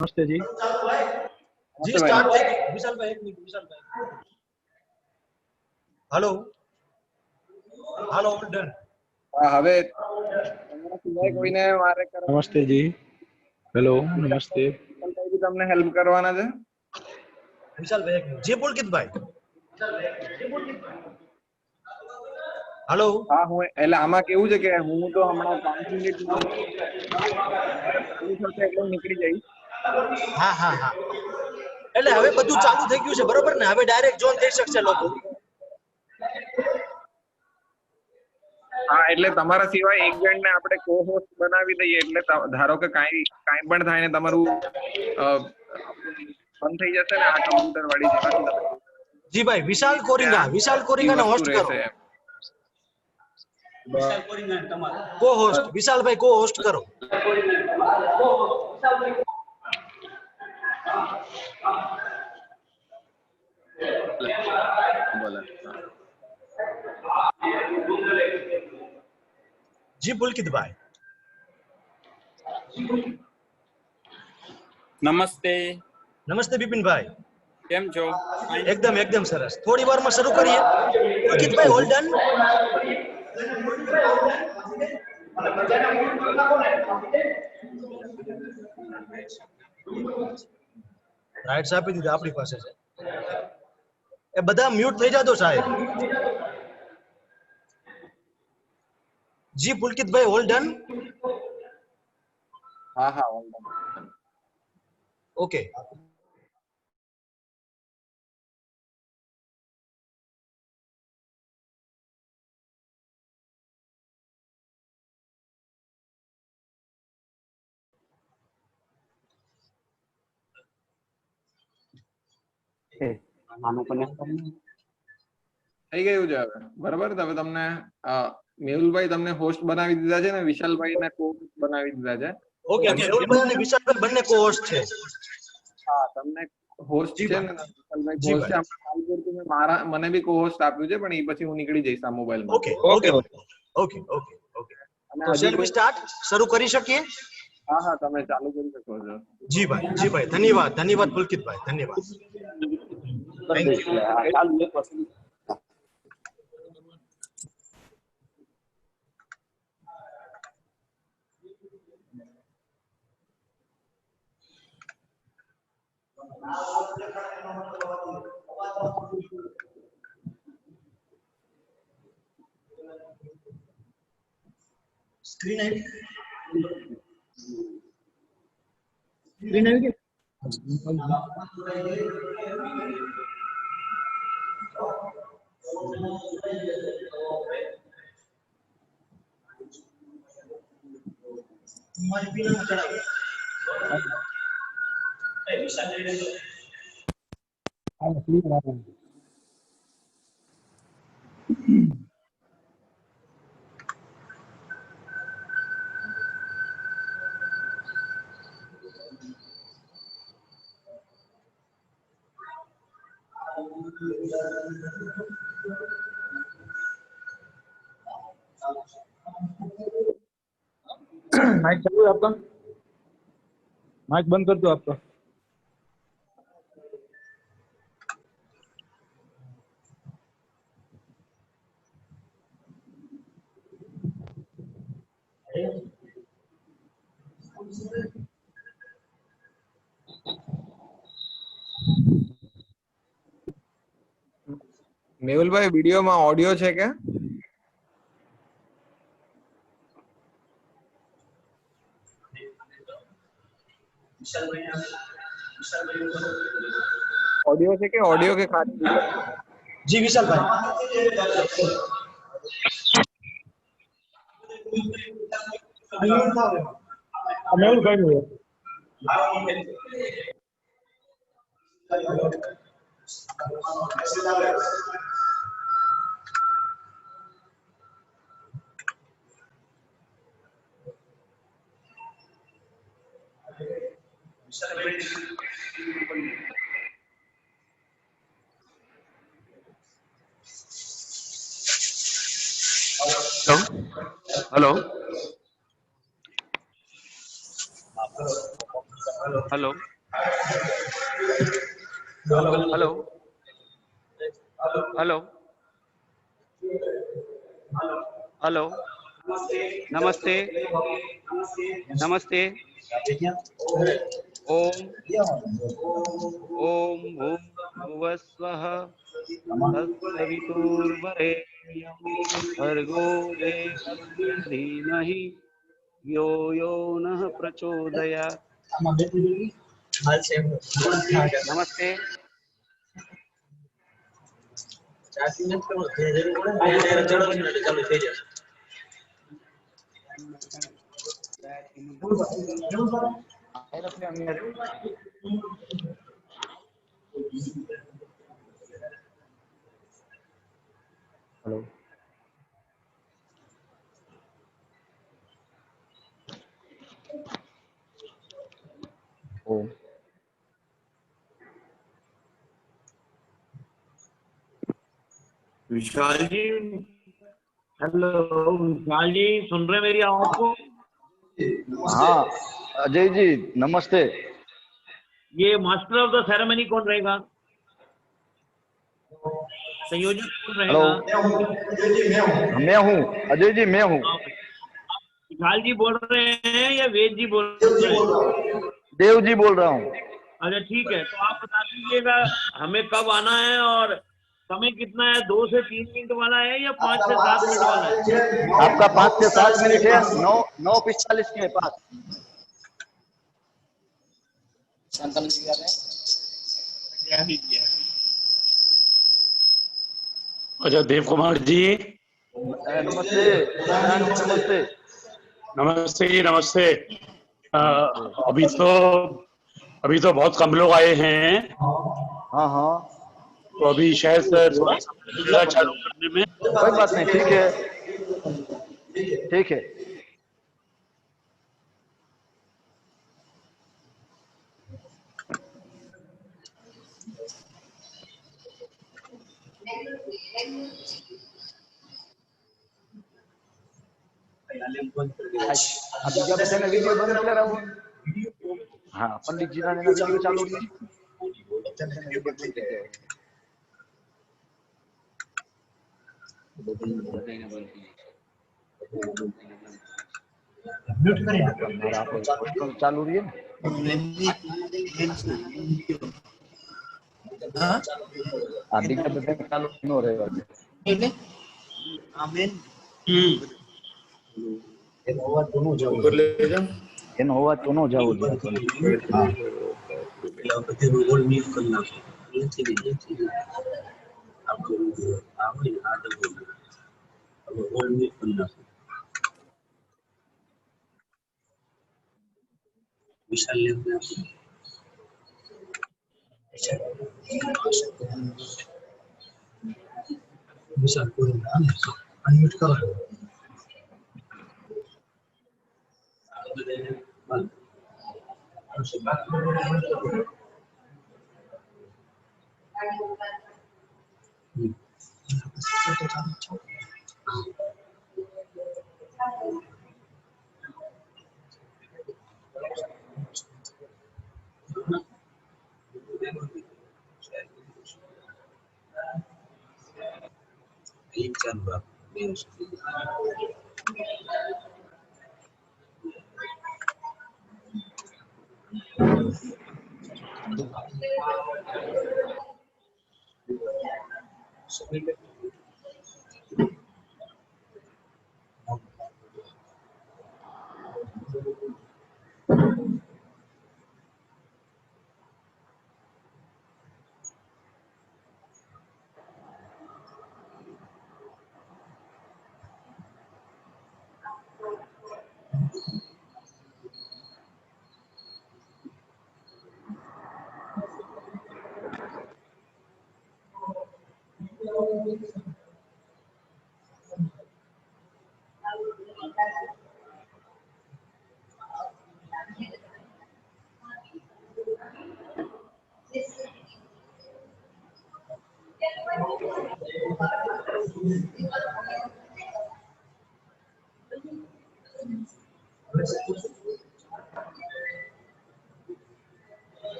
नमस्ते जी। जी स्टार्ट भाई। विशाल भाई एक मिनट। विशाल भाई हेलो हेलो डन। હવે તમારા સિવાય કોઈને મારે કરવાનું नमस्ते जी। हेलो नमस्ते। વિશાલભાઈ બી તમને હેલ્પ કરવાના છે? વિશાલ ભાઈ એક મિનિટ। જે પુલકિત ભાઈ हेलो હા હું એટલે આમાં કેવું છે કે હું તો હમણાં 5 મિનિટમાં ચાલુ થશે એટલે હું નીકળી જઈશ। હા હા હા એટલે હવે બધું ચાલુ થઈ ગયું છે બરોબર ને? હવે ડાયરેક્ટ જોઈન થઈ શકશે લોકો। હા એટલે તમારા સિવાય એક જણને આપણે કો-હોસ્ટ બનાવી દઈએ એટલે ધારો કે કાંઈ પણ થાય ને તમારું બંધ થઈ જશે ને આ કમ્પ્યુટર વાળી જેનાથી તમે જી ભાઈ વિશાલ કોરિંગાને હોસ્ટ કરો। વિશાલ કોરિંગા તમારો કો હોસ્ટ વિશાલભાઈ કો હોસ્ટ કરો। બોલે જી પુલકિત ભાઈ નમસ્તે નમસ્તે બિપિન ભાઈ કેમ છો? एकदम सरस। थोड़ी वार में शुरू करिए पुलकित भाई होल्ड डन। રાઈટ્સ આપી દીધા આપણી પાસે છે એ બધા મ્યુટ થઈ જાતો સાહેબ। જી પુલકિત ભાઈ હોલ્ડ ડન। હા હા ઓકે થઈ ગયું છે હવે બરાબર। હવે તમને મેહુલભાઈ તમને હોસ્ટ બનાવી દીધા છે ને વિશાલભાઈને કો-હોસ્ટ બનાવી દીધા છે। ઓકે મેહુલભાઈ અને વિશાલભાઈ બંને કો હોસ્ટ છે। હા તમને હોસ્ટ જી છે ભાઈ। ને વિશાલભાઈ જી હોસ્ટ છે। ભાઈ। આપણે કાલ પૂરતું મને બી કો-હોસ્ટ આપ્યું છે પણ એ પછી હું નીકળી જઈશ આ મોબાઈલમાંથી। ઓકે ઓકે ઓકે ઓકે અને તો હજી શેલ વી કોઈ સ્ટાર્ટ શરૂ કરી શકીએ? હા હા તમે ચાલુ કરી શકો છો। જી ભાઈ ધન્યવાદ પુલકિત ભાઈ ધન્યવાદ થેન્ક યુ। સ્ક્રીન આવી ગઈ? તમારી પીલા ચડાવી माइक चालू है आपका? माइक बंद कर दो आपका। મેહુલભાઈ વિડીયોમાં ઓડિયો છે કે? ઓડિયો છે કે ઓડિયો કે ખાલી વિડીયો? જી વિશાલભાઈ मेहुल भाई हुए hello hello hello hello hello नमस्ते नमस्ते ओम ओम भूर्भुवः स्वः तत्सवितुर्वरेण्यं भर्गो देवस्य धीमहि यो यो नः प्रचोदयात्। नमस्ते हेलो ओम विशाल जी, हेलो विशाल जी, सुन रहे मेरी आवाज को? हाँ अजय जी नमस्ते। ये मास्टर ऑफ द सेरेमनी कौन रहेगा? संयोजक कौन हेलो रहेगा? मैं हूँ अजय जी, मैं हूँ। विशाल जी बोल रहे हैं या वेद जी बोल रहे हैं? देव जी बोल रहा हूँ। अच्छा ठीक है, तो आप बता दीजिएगा हमें कब आना है और समय कितना है? 2 से 3 मिनट वाला है या 5 से 7 मिनट वाला है? आपका 5 से 7 मिनट है, 9:45 के पास। अच्छा देव कुमार जी, नमस्ते नारायण को नमस्ते। नमस्ते जी नमस्ते। अभी तो बहुत कम लोग आए हैं, हाँ हाँ तो अभी शायद थोड़ा समय लगेगा चालू करने में। कोई बात नहीं, ठीक है ठीक है। अभी क्या बताना, वीडियो बंद कर रहा हूँ। हाँ पंडित जी ने वीडियो चालू की। वीडियो बंद कर दिया। चालू रही है अभी का बताना चालू नहीं हो रहेगा। એનો અવાજ તો ન જવો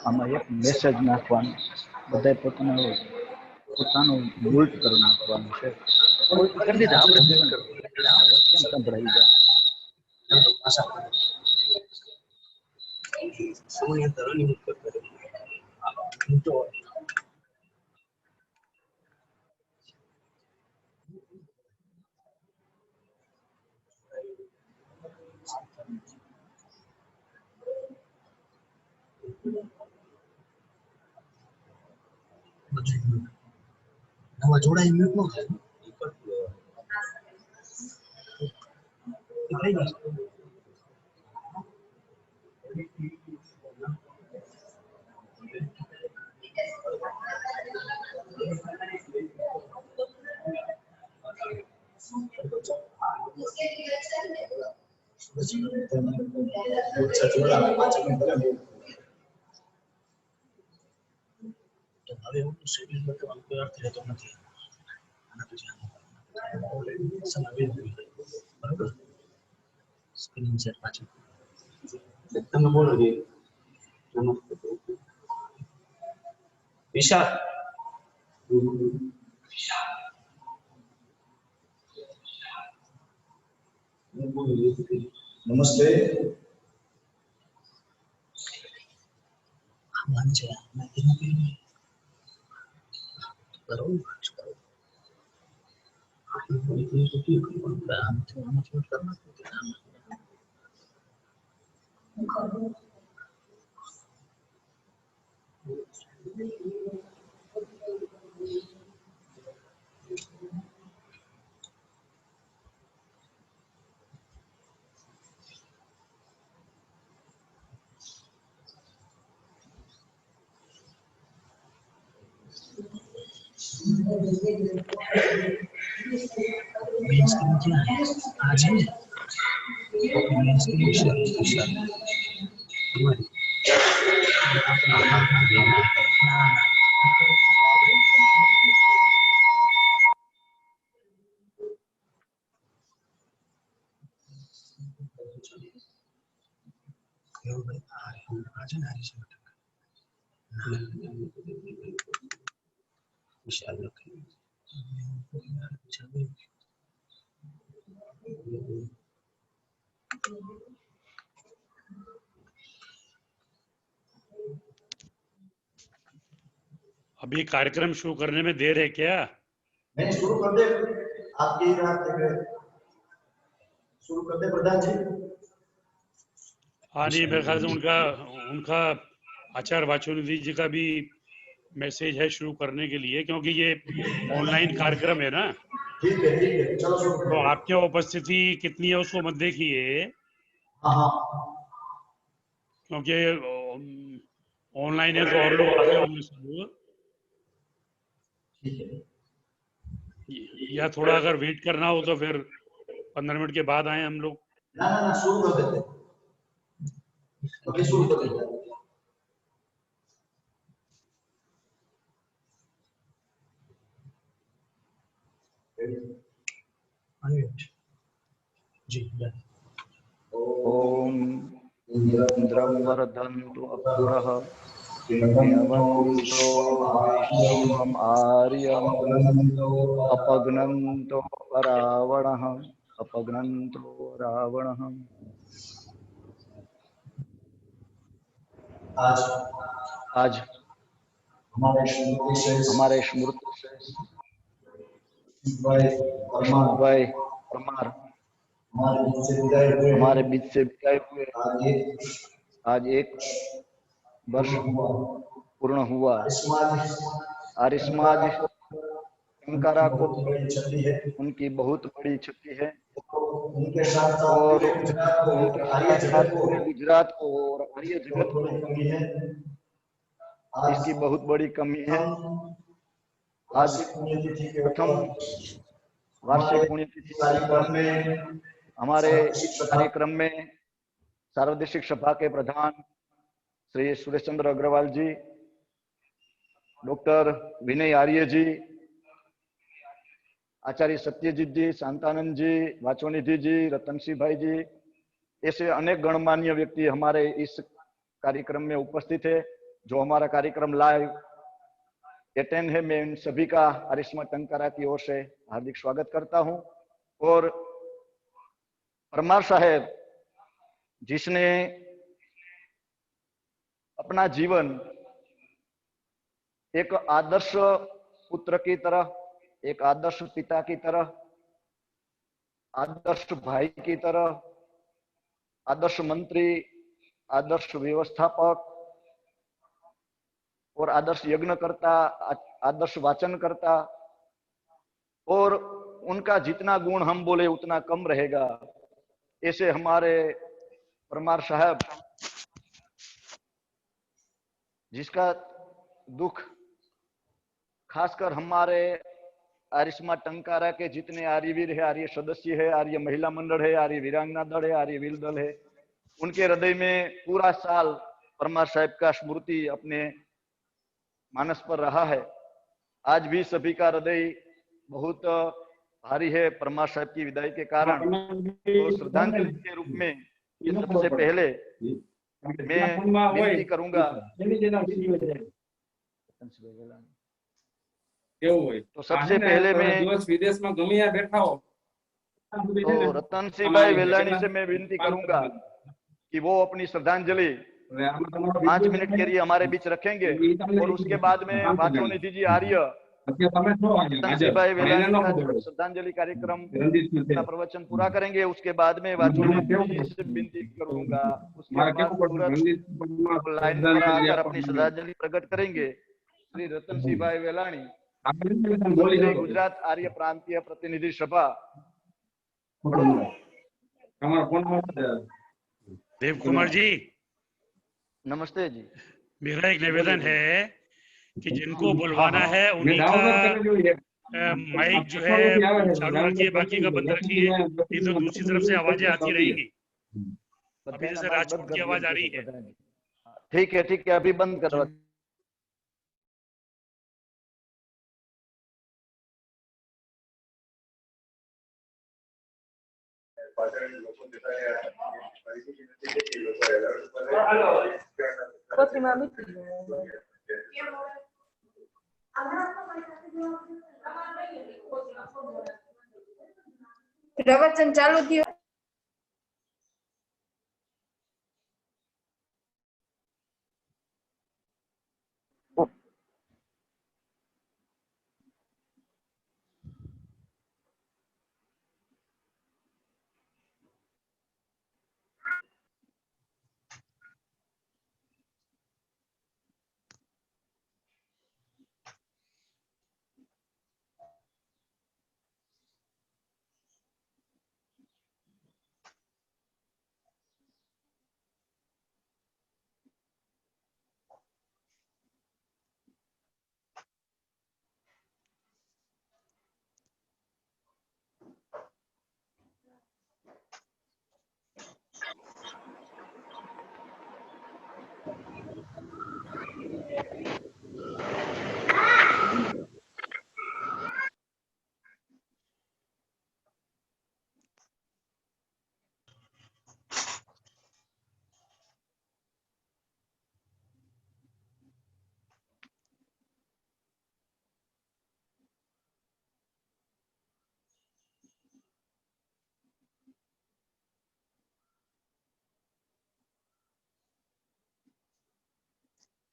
આમાં એક મેસેજ નાખવાનો, બધાએ પોતાનું બોલ્ટ કરી નાખવાનું છે. બોલ્ટ કરી દીધા આપણે કેમ સંભળાવી જાય. નવા જોડાઈ મ્યુટ નો થાય. હવે હું શેડ્યુલ બતાવવાનો કોઈ અર્થ રહેતો નથી. આના પછી બરાબર સ્ક્રીન શેર પાછી તમે બોલો જે વિશાલ નમસ્તે. આમાં છે મેં કીધું બરોબર मेन स्क्रीन क्या है आज है मेन स्क्रीन शेयर विशाल अभी कार्यक्रम शुरू करने में देर है क्या? नहीं, शुरू कर दे। आपकी रात शुरू कर दे प्रधान जी। हाँ जी, मेरे ख्याल से उनका आचार्य वाचोनिधि जी का भी मैसेज है शुरू करने के लिए, क्योंकि ये ऑनलाइन कार्यक्रम है ना। ठीक है चलो शुरू करो। तो आपकी उपस्थिति कितनी है उसको मत देखिए, हाँ क्योंकि ऑनलाइन है तो और लोग आ रहे होंगे सब। ठीक है, या थोड़ा अगर वेट करना हो तो फिर 15 मिनट के बाद आए हम लोग। ना शुरू कर देते, अभी शुरू कर देते। जी ओम इंद्रं वरदन्तु अपुरः हिमवन्तो वैष्णवम् आर्यम् अपघ्नन्तो रावणः आज हमारे स्मृति से भाई परमार हमारे बीच से विदाई हुए आज एक वर्ष पूर्ण हुआ। आर्य समाज अंकारा को उनकी बहुत बड़ी क्षति है और गुजरात को और आर्य जगत को इसकी बहुत बड़ी कमी है। आज प्रथम वार्षिक पुण्यतिथि में हमारे कार्यक्रम में सार्वदेशिक सभा के प्रधान श्री सुरेश चंद्र अग्रवाल जी, डॉक्टर विनय आर्य जी, आचार्य सत्यजीत जी, शांतानंद जी, वाचोनिधि जी, रतन सिंह भाई जी, ऐसे अनेक गणमान्य व्यक्ति हमारे इस कार्यक्रम में उपस्थित है। जो हमारा कार्यक्रम लाइव अटेंड है, मैं इन सभी का आरिस्मा टंकारा की ओर से हार्दिक स्वागत करता हूं। और परमार साहेब जिसने अपना जीवन एक आदर्श पुत्र की तरह, एक आदर्श पिता की तरह, आदर्श भाई की तरह, आदर्श मंत्री, आदर्श व्यवस्थापक और आदर्श यज्ञकर्ता, आदर्श वाचनकर्ता, और उनका जितना गुण हम बोले उतना कम रहेगा, ऐसे हमारे परमार साहब जिसका दुख खासकर हमारे आरिस्मा टंकारा के जितने आर्यवीर है, आर्य सदस्य है, आर्य महिला मंडल है, आर्य वीरांगना दल है, आर्य वीर दल है, उनके हृदय में पूरा साल परमार साहब का स्मृति अपने मानस पर रहा है। आज भी सभी का हृदय बहुत भारी है परमार साहब की विदाई के कारण। तो श्रद्धांजलि के रूप में सबसे पहले मैं विनती करूंगा तो सबसे पहले मैं विदेश में गमी बैठा हो तो रतन सिंह भाई वेलानी से मैं विनती करूंगा कि वो अपनी श्रद्धांजलि 5 मिनट के लिए हमारे बीच रखेंगे और उसके बाद में वाचोनिधि जी आर्य रतन सिंह भाई वेलानी का श्रद्धांजलि कार्यक्रम अपना प्रवचन पूरा करेंगे। उसके बाद में वाचोनिधि जी से विनती करूंगा, उसके बाद तुरंत लाइन पर आकर अपनी श्रद्धांजलि प्रकट करेंगे। श्री रतन सिंह भाई वेलानी, गुजरात आर्य प्रांतीय प्रतिनिधि सभा। देव कुमार जी नमस्ते जी। मेरा एक निवेदन है कि जिनको बुलवाना है उन्हीं का माइक जो है चालू रखिए, बाकी का बंद रखिए, नहीं तो दूसरी तरफ से आवाजें आती रहेंगी। अभी जैसे राजकोट की आवाज आ रही है। ठीक है, ठीक है, अभी बंद करवा। प्रवचन चालू थी।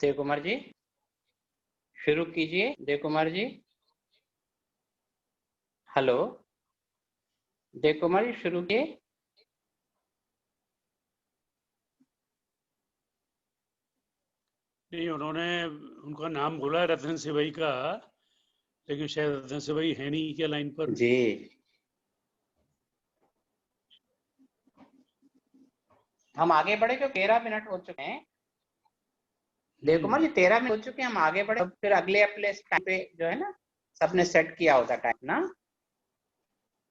देव कुमार जी शुरू कीजिए। देव कुमार जी, हेलो देव कुमार जी शुरू कीजिए। नहीं, उन्होंने उनका नाम बोला रतन सिंह भाई का, लेकिन शायद रतन सिंह भाई है नहीं क्या लाइन पर जी। हम आगे बढ़े क्यों 13 मिनट हो चुके हैं। देव कुमार जी 13 मिनट हो चुके हैं, हम आगे बढ़े। फिर अगले टाइम पे जो है ना सबने सेट किया होता टाइम ना,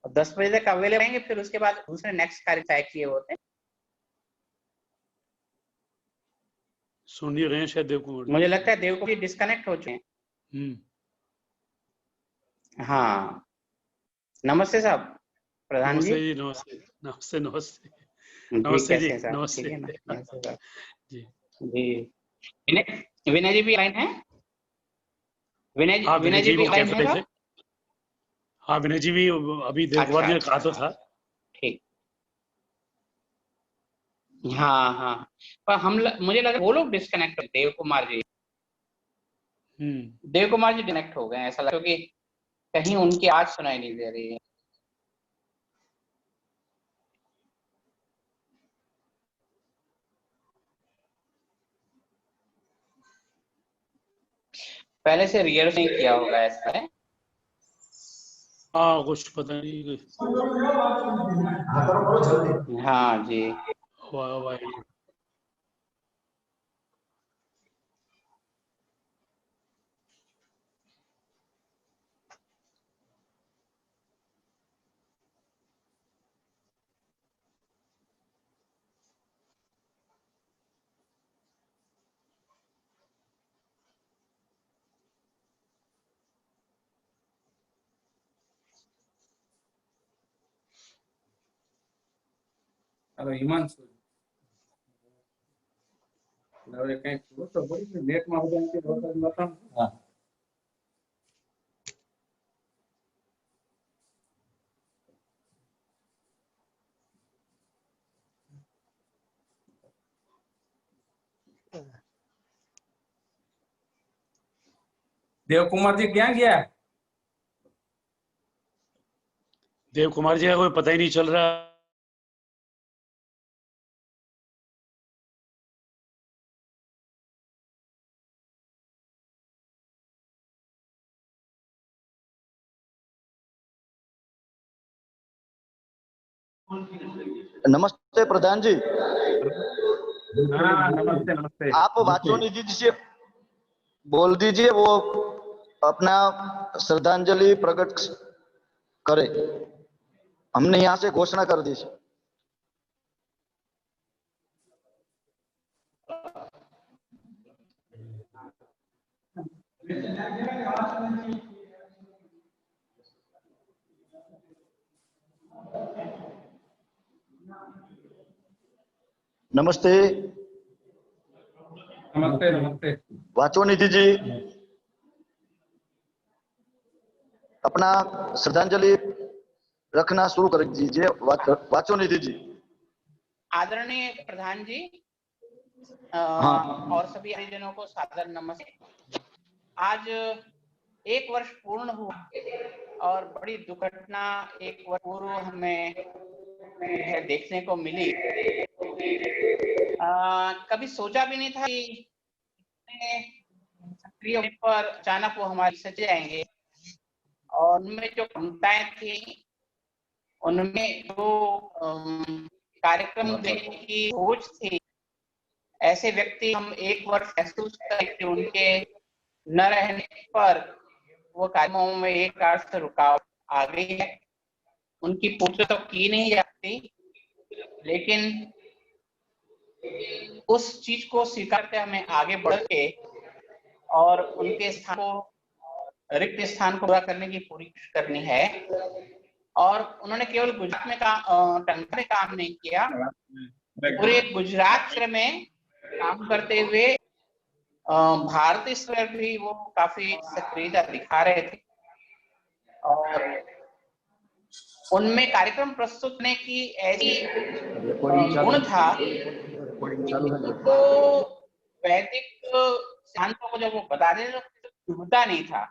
10 बजे तक अवेलेबल रहेंगे, फिर उसके बाद दूसरे नेक्स्ट कार्य तय किए होते। सुन नहीं रहे हैं शायद देव कुमार। मुझे लगता है देव कुमार डिस्कनेक्ट हो चुके हैं। हाँ, नमस्ते साहब प्रधान जी। नमस्ते नमस्ते नमस्ते नमस्ते जी, नमस्ते जी। जी विनय जी भी लाइन है? हाँ विनय जी भी लाइन है? हाँ विनय जी भी अभी देव कुमार जी ने कहा तो था। ठीक। हाँ पर मुझे लगा वो लोग डिस्कनेक्ट, देव कुमार जी डिस्कनेक्ट हो गए ऐसा लगा, क्योंकि कहीं उनकी आवाज सुनाई नहीं दे रही है। पहले से रिहर्सल नहीं किया होगा ऐसा है। हाँ कुछ पता नहीं। हाँ जी। वाह હવે હિમાંશુ હવે કઈ તો બોલી નેટ માં બધા કે વરસાદ નતા. હા देवकुमार जी क्या गया? देव कुमार जी का कोई पता ही नहीं चल रहा। नमस्ते प्रधान जी। हाँ नमस्ते नमस्ते। आप वाचोनिधि जी से बोल दीजिए वो अपना श्रद्धांजलि प्रकट करे। हमने यहाँ से घोषणा कर दी। नमस्ते नमस्ते नमस्ते। वाचोनिधि जी अपना श्रद्धांजलि रखना शुरू कर दीजिए। वाचोनिधि जी। आदरणीय प्रधान जी हाँ। और सभी हरिजनों को सादर नमस्ते। आज 1 वर्ष पूर्ण हुआ और बड़ी दुर्घटना 1 वर्ष पूर्व हमें देखने को मिली। कभी सोचा भी नहीं था कि सक्रिय होने पर अचानक वो हमारे से जाएंगे, और उनमें जो क्षमताएं थी, उनमें जो कार्यक्रम देने की सोच थी, ऐसे व्यक्ति हम 1 वर्ष महसूस करें कि उनके न रहने पर वो कार्यक्रमों में एक अर्थ से रुकावट आ गई है। उनकी पूर्ति तो की नहीं जाती, लेकिन उस चीज को स्वीकार करके हमें आगे बढ़ के और उनके स्थान को, रिक्त स्थान को पूरा करने की पूरी कोशिश करनी है। और उन्होंने केवल गुजरात में टंका में काम नहीं किया, पूरे गुजरात क्षेत्र में काम करते हुए भारतीय स्तर भी वो काफी सक्रियता दिखा रहे थे, और उनमें कार्यक्रम प्रस्तुत करने की ऐसी गुण था तो वैदिक सिद्धांतों को जब वो बताते थे तो चुभता नहीं था।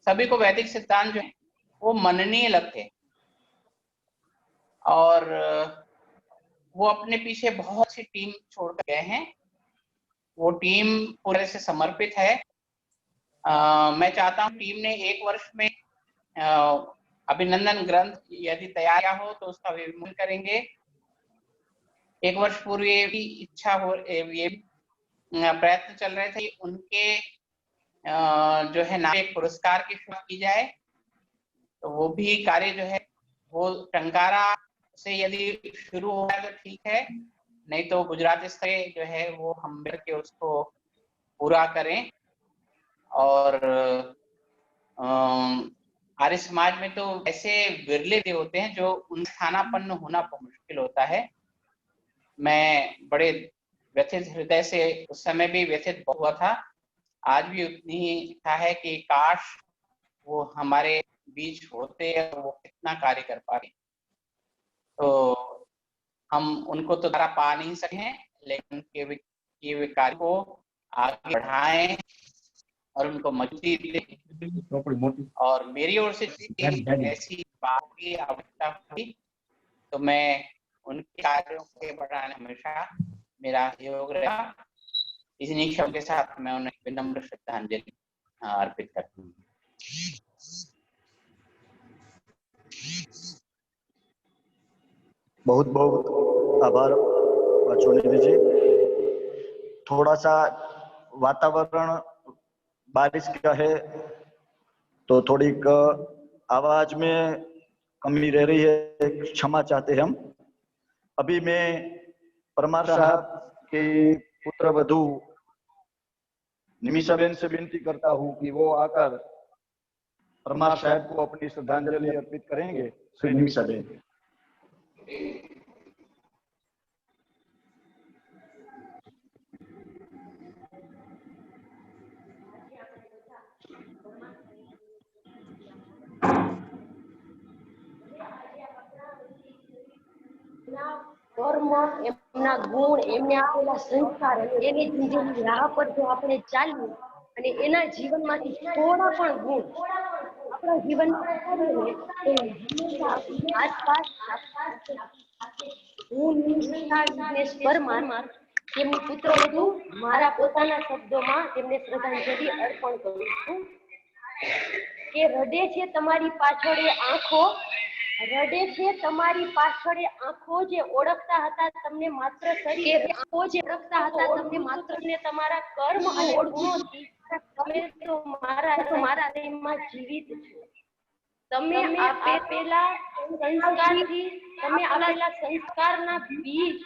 सभी को वैदिक सिद्धांत जो है वो मननीय लगते, और वो अपने पीछे बहुत सी टीम छोड़ गए हैं। वो टीम पूरे से समर्पित है। मैं चाहता हूँ टीम ने 1 वर्ष में अभिनंदन ग्रंथ यदि तैयार किया हो तो उसका विमोचन करेंगे। 1 वर्ष पूर्व ये भी इच्छा हो, ये प्रयत्न चल रहे थे कि उनके जो है नाम एक पुरस्कार की शुरुआत की जाए, तो वो भी कार्य जो है वो टंकारा से यदि शुरू हो जाए तो ठीक है, नहीं तो गुजरात स्तर जो है वो हम मिल के उसको पूरा करें। और आर्य समाज में तो ऐसे विरले होते हैं जो उन स्थानापन्न होना मुश्किल होता है। मैं बड़े व्यथित हृदय से उस समय भी व्यथित बहुत हुआ था। आज भी उतनी ही इच्छा है कि काश वो हमारे बीच होते और वो कितना कार्य कर पाते। तो हम उनको तो द्वारा पा नहीं सके, लेकिन किए हुए कार्य को आगे बढ़ाएं और उनको मजबूती दें। और मेरी ओर से ऐसी बात की आवश्यकता हुई तो मैं उनके कार्यों के बढ़ाने हमेशा मेरा सहयोग रहा। इन्हीं शब्द के साथ मैं उन्हें विनम्र श्रद्धांजलि अर्पित करता हूँ। बहुत बहुत आभार बच्चों जी। थोड़ा सा वातावरण बारिश का है तो थोड़ी आवाज में कमी रह रही है, क्षमा चाहते हैं हम। अभी मैं परमार साहब के पुत्र वधू निमिषाबेन से विनती करता हूँ कि वो आकर परमार साहब को अपनी श्रद्धांजलि अर्पित करेंगे। श्री निमिषाबेन। કર્મ, એમના ગુણ, એમને આપેલા સંસ્કાર અને એની જીવનની રાહ પર જો આપણે ચાલીએ અને એના જીવનમાંથી થોડા પણ ગુણ આપણા જીવનમાં કરીએ તો હંમેશા આપણી આસપાસ હું નિમિષા વિઘ્નેશ પરમાર તેમની પુત્રવધુ મારા પોતાના શબ્દોમાં તેમને શ્રદ્ધાંજલિ અર્પણ કરું છું કે રડે છે તમારી પાછળ એ આંખો, રડે છે તમારી પાછળ એ આંખો જે ઓળખતા હતા તમને માત્ર શરીર, આંખો જે ઓળખતા હતા તમને માત્ર ને તમારા કર્મ અને ગુણોથી તમે તો મારા હૃદયમાં જીવિત છો। તમે આપેલા સંસ્કારથી, તમે આપેલા સંસ્કારના બીજ,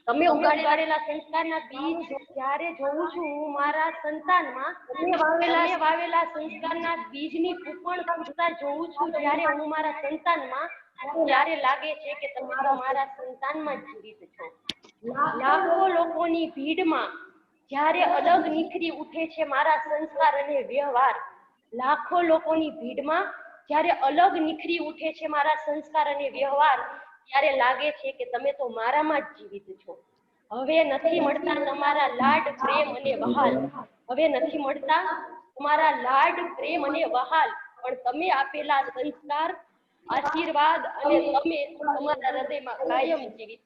તમે ઉગાડેલા સંસ્કારના બીજ જ્યારે જોઉં છું હું મારા સંતાનમાં, તમે વાવેલા સંસ્કારના બીજની કુપણ કરતા જોઉં છું જ્યારે હું મારા સંતાનમાં, ત્યારે લાગે છે કે તમે તો મારા સંતાનમાં જીવિત છો। લાખો લોકોની ભીડમાં જ્યારે અલગ નીકળી ઉઠે છે મારા સંસ્કાર અને વ્યવહાર, લાખો લોકોની ભીડમાં જ્યારે અલગ નીકળી ઉઠે છે મારા સંસ્કાર અને વ્યવહાર, ત્યારે લાગે છે કે તમે તો મારામાં જ જીવિત છો। હવે નથી મળતા તમારા લાડ, પ્રેમ અને વહાલ, હવે નથી મળતા તમારા લાડ, પ્રેમ અને વહાલ, પણ તમે આપેલા સંસ્કાર, આશીર્વાદ અને તમે તમારા હૃદયમાં કાયમ જીવિત।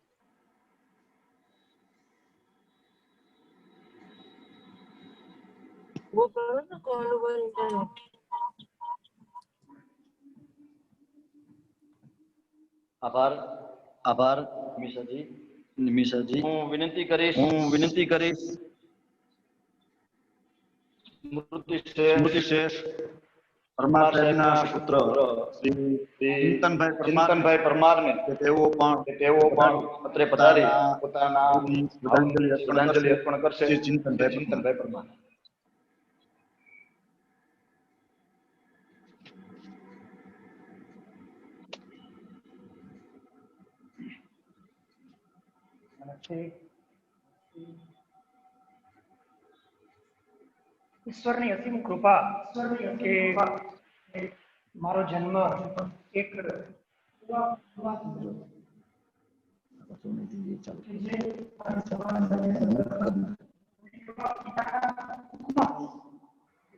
वो करो ना कॉल ओवर इंटरनेट। આભાર આભાર નિમિષાજી। હું વિનંતી કરીશ સ્મૃતિશેષ પરમાર સાહેબના પુત્ર શ્રી ચિંતનભાઈ પરમારને તેઓ પણ અત્રે પધારી પોતાના શ્રદ્ધાંજલિ અર્પણ કરશે। શ્રી ચિંતનભાઈ પરમાર। ઈશ્વરની અસીમ કૃપા કે મારો જન્મ એક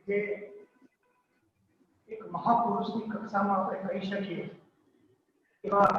જે એક મહાપુરુષની કક્ષામાં આપણે કહી શકીએ એવા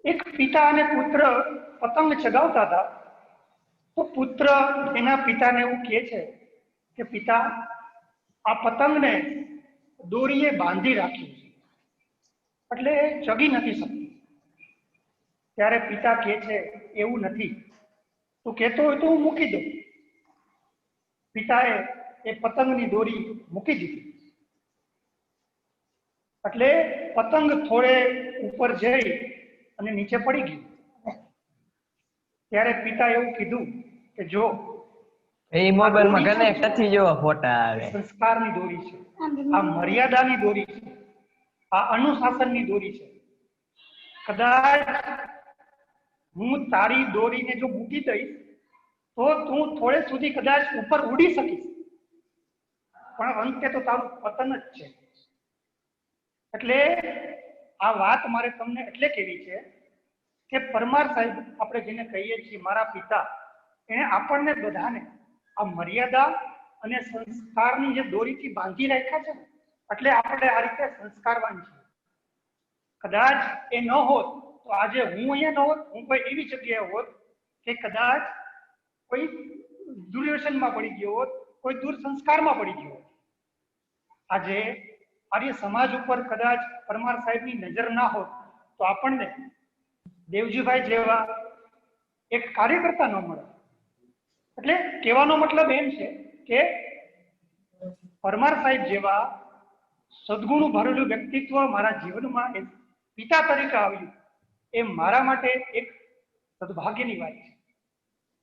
એક પિતા અને પુત્ર પતંગ ચગાવતા હતા તો પુત્ર એના પિતાને એવું કહે છે કે પિતા, આ પતંગને દોરીએ બાંધી રાખ્યું છે, એટલે એ ચગી નથી શકતી. ત્યારે પિતા કહે છે એવું નથી, તું કહેતો હોય તો હું મૂકી દઉં. પિતાએ એ પતંગની દોરી મૂકી દીધી. એટલે પતંગ થોડે ઉપર જઈ અને નીચે પડી ગયું. ત્યારે પિતા એવું કીધું કે જો એ મોબાઈલ માં કનેક્ટ નથી, જો ફોટા આવે, સંસ્કારની દોરી છે, આ મર્યાદાની દોરી છે, આ અનુશાસનની દોરી છે. કદાચ હું તારી દોરીને જો મૂકી દઈશ તો તું થોડે સુધી કદાચ ઉપર ઉડી શકીશ, પણ અંતે તો તારું પતન જ છે. એટલે આ વાત મારે તમને એટલે કહેવી છે કે પરમાર સાહેબ, આપણે જેને કહીએ છીએ મારા પિતા, એને આપણને બધાને આ મર્યાદા અને સંસ્કારની જે દોરીથી બાંધી રાખ્યા છે ને, એટલે આપણે આ રીતે સંસ્કારવાન છીએ. કદાચ એ ન હોત તો આજે હું અહીંયા ન હોત, હું કોઈ એવી જગ્યાએ હોત કે કદાચ કોઈ દુર્વ્યસનમાં પડી ગયો હોત, કોઈ દૂર સંસ્કારમાં પડી ગયો હોત. આજે આર્ય સમાજ ઉપર કદાચ પરમાર સાહેબની નજર ના હોત તો આપણને દેવજીભાઈ જેવા એક કાર્યકર્તા ન મળે. એટલે કહેવાનો મતલબ એમ છે કે પરમાર સાહેબ જેવા સદગુણ ભરેલું વ્યક્તિત્વ મારા જીવનમાં એક પિતા તરીકે આવ્યું, એ મારા માટે એક સદભાગ્યની વાત છે.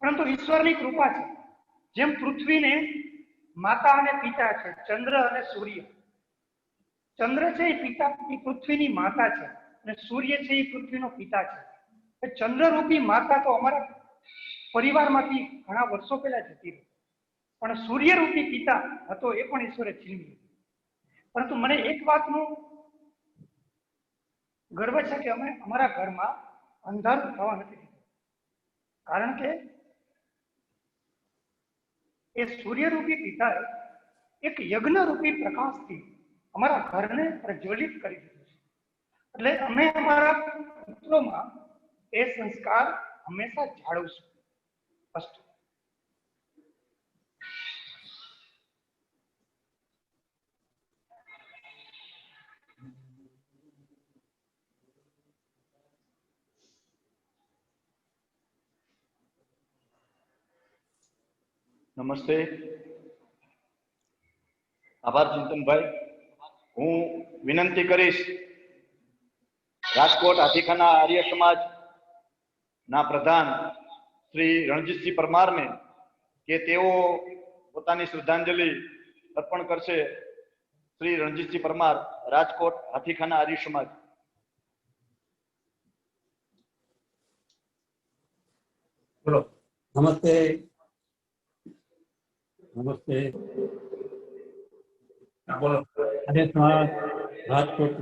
પરંતુ ઈશ્વરની કૃપા છે. જેમ પૃથ્વીને માતા અને પિતા છે, ચંદ્ર અને સૂર્ય. ચંદ્ર છે એ પિતા, એ પૃથ્વીની માતા છે, અને સૂર્ય છે એ પૃથ્વીનો પિતા છે. ચંદ્રરૂપી માતા તો અમારા પરિવારમાંથી ઘણા વર્ષો પહેલા જતી રહી, પણ સૂર્યરૂપી પિતા હતો એ પણ ઈશ્વરે છીનવી લીધો. પરંતુ મને એક વાતનો ગર્વ છે કે અમે અમારા ઘરમાં અંધારું થવા નથી દીધું, કારણ કે એ સૂર્યરૂપી પિતાએ એક યજ્ઞરૂપી પ્રકાશથી અમારા ઘરને પ્રજ્વલિત કરી દીધું છે. એટલે અમે અમારા પુત્રોમાં એ સંસ્કાર હંમેશા જાળવશું. અસ્તુ. નમસ્તે. આભાર ચિંતનભાઈ. હું વિનંતી કરીશ રાજકોટ હાથીખાના આર્ય સમાજ ના પ્રધાન શ્રી રણજીતસિંહ પરમારને કે તેઓ પોતાની શ્રદ્ધાંજલિ અર્પણ કરશે. શ્રી રણજીતસિંહ પરમાર, રાજકોટ હાથીખાના આર્ય સમાજ. બોલો. નમસ્તે. નમસ્તે. બોલો. આર્ય સમાજ રાજકોટ,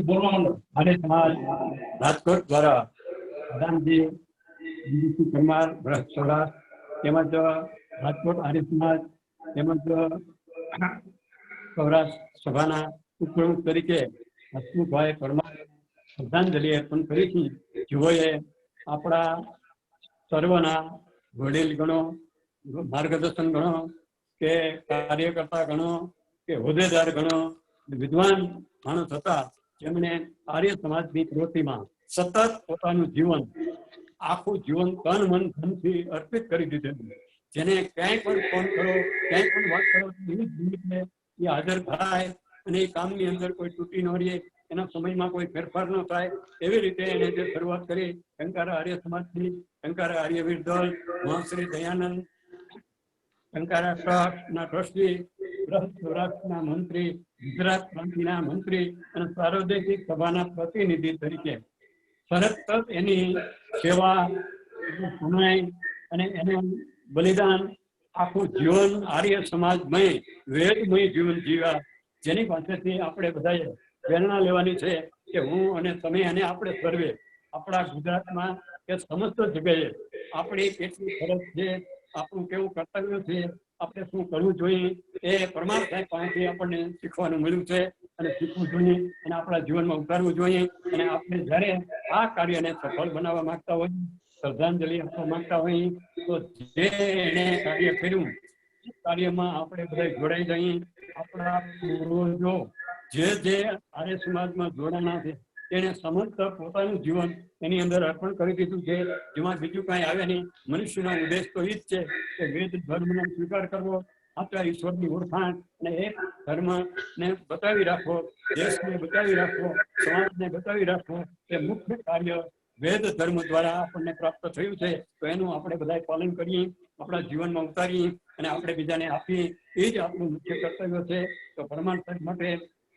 બોલવા માંડો. આર્ય સમાજ રાજકોટ દ્વારા પ્રધાનજી રણજીતસિંહ પરમાર બૃહસ્પતિવાર તેમજ રાજકોટ આર્ય સમાજ તેમજ સૌરાષ્ટ્ર સભાના ઉપપ્રમુખ તરીકે હસમુખભાઈ પરમાર શ્રદ્ધાંજલિ અર્પણ કરીશું. જેઓએ આપણા સર્વના વડીલ ગણો, માર્ગદર્શન ગણો કે કાર્યકર્તા ગણો કે હોદ્દેદાર ગણો, વિદ્વાન માણસ હતા, જેમણે આર્ય સમાજની પ્રવૃત્તિમાં સતત પોતાનું જીવન, આખું જીવન તન મન ધનથી અર્પિત કરી દીધેલું. જેને ક્યાંય પણ ફોન કરો, ક્યાંય પણ વાત કરો, એવી જ નિમિત્તે એ હાજર થાય અને એ કામની અંદર કોઈ તૂટી ન રહે, એના સમયમાં કોઈ ફેરફાર ન થાય, એવી રીતે એને જે શરૂઆત કરી ટંકારા આર્ય સમાજની, ટંકારા આર્યવીર દળ, મહાશ્રી દયાનંદ, ટંકારા ટ્રસ્ટના ટ્રસ્ટી, સૌરાષ્ટ્રના મંત્રી, ગુજરાત ક્રાંતિના મંત્રી અને સાર્વજનિક સભાના પ્રતિનિધિ તરીકે સતત એની સેવા, સમય અને એનું બલિદાન, આખું જીવન આર્ય સમાજમય, વેદમય જીવન જીવ્યા. જેની પાસેથી આપણે બધાએ પ્રેરણા લેવાની છે કે હું અને તમે અને આપણે સર્વે આપણા ગુજરાતમાં કે સમસ્ત જગ્યાએ આપણી કેટલી ફરજ છે, આપણું કેવું કર્તવ્ય છે, આપણે શું કરવું જોઈએ, એ પરમાર સાહેબ પાસેથી આપણને શીખવાનું મળ્યું છે અને શીખવું જોઈએ અને આપણા જીવનમાં ઉતારવું જોઈએ. અને આપણે જ્યારે આ કાર્યને સફળ બનાવવા માંગતા હોઈએ શ્રદ્ધાંજલિ આપવા માંગતા હોય તો જે એને કાર્ય કર્યું એ કાર્યમાં આપણે બધા જોડાઈ જઈએ. આપણા પૂર્વજો જે આર્ય સમાજમાં જોડાણા છે તેને સમસ્ત પોતાનું જીવન એની અંદર અર્પણ કરી દીધું છે, જેમાં બીજું કાંઈ આવે નહીં. મનુષ્યનો ઉદ્દેશ તો એ જ છે કે વેદ ધર્મનો સ્વીકાર કરવો, આપણા ઈશ્વરની ઓળખાણ અને એક ધર્મને બતાવી રાખવો, દેશને બતાવી રાખવો, સમાજને બતાવી રાખવો એ મુખ્ય કાર્ય વેદ ધર્મ દ્વારા આપણને પ્રાપ્ત થયું છે. તો એનું આપણે બધા પાલન કરીએ, આપણા જીવનમાં ઉતારીએ અને આપણે બીજાને આપીએ, એ જ આપણું મુખ્ય કર્તવ્ય છે. તો પરમાર્થ માટે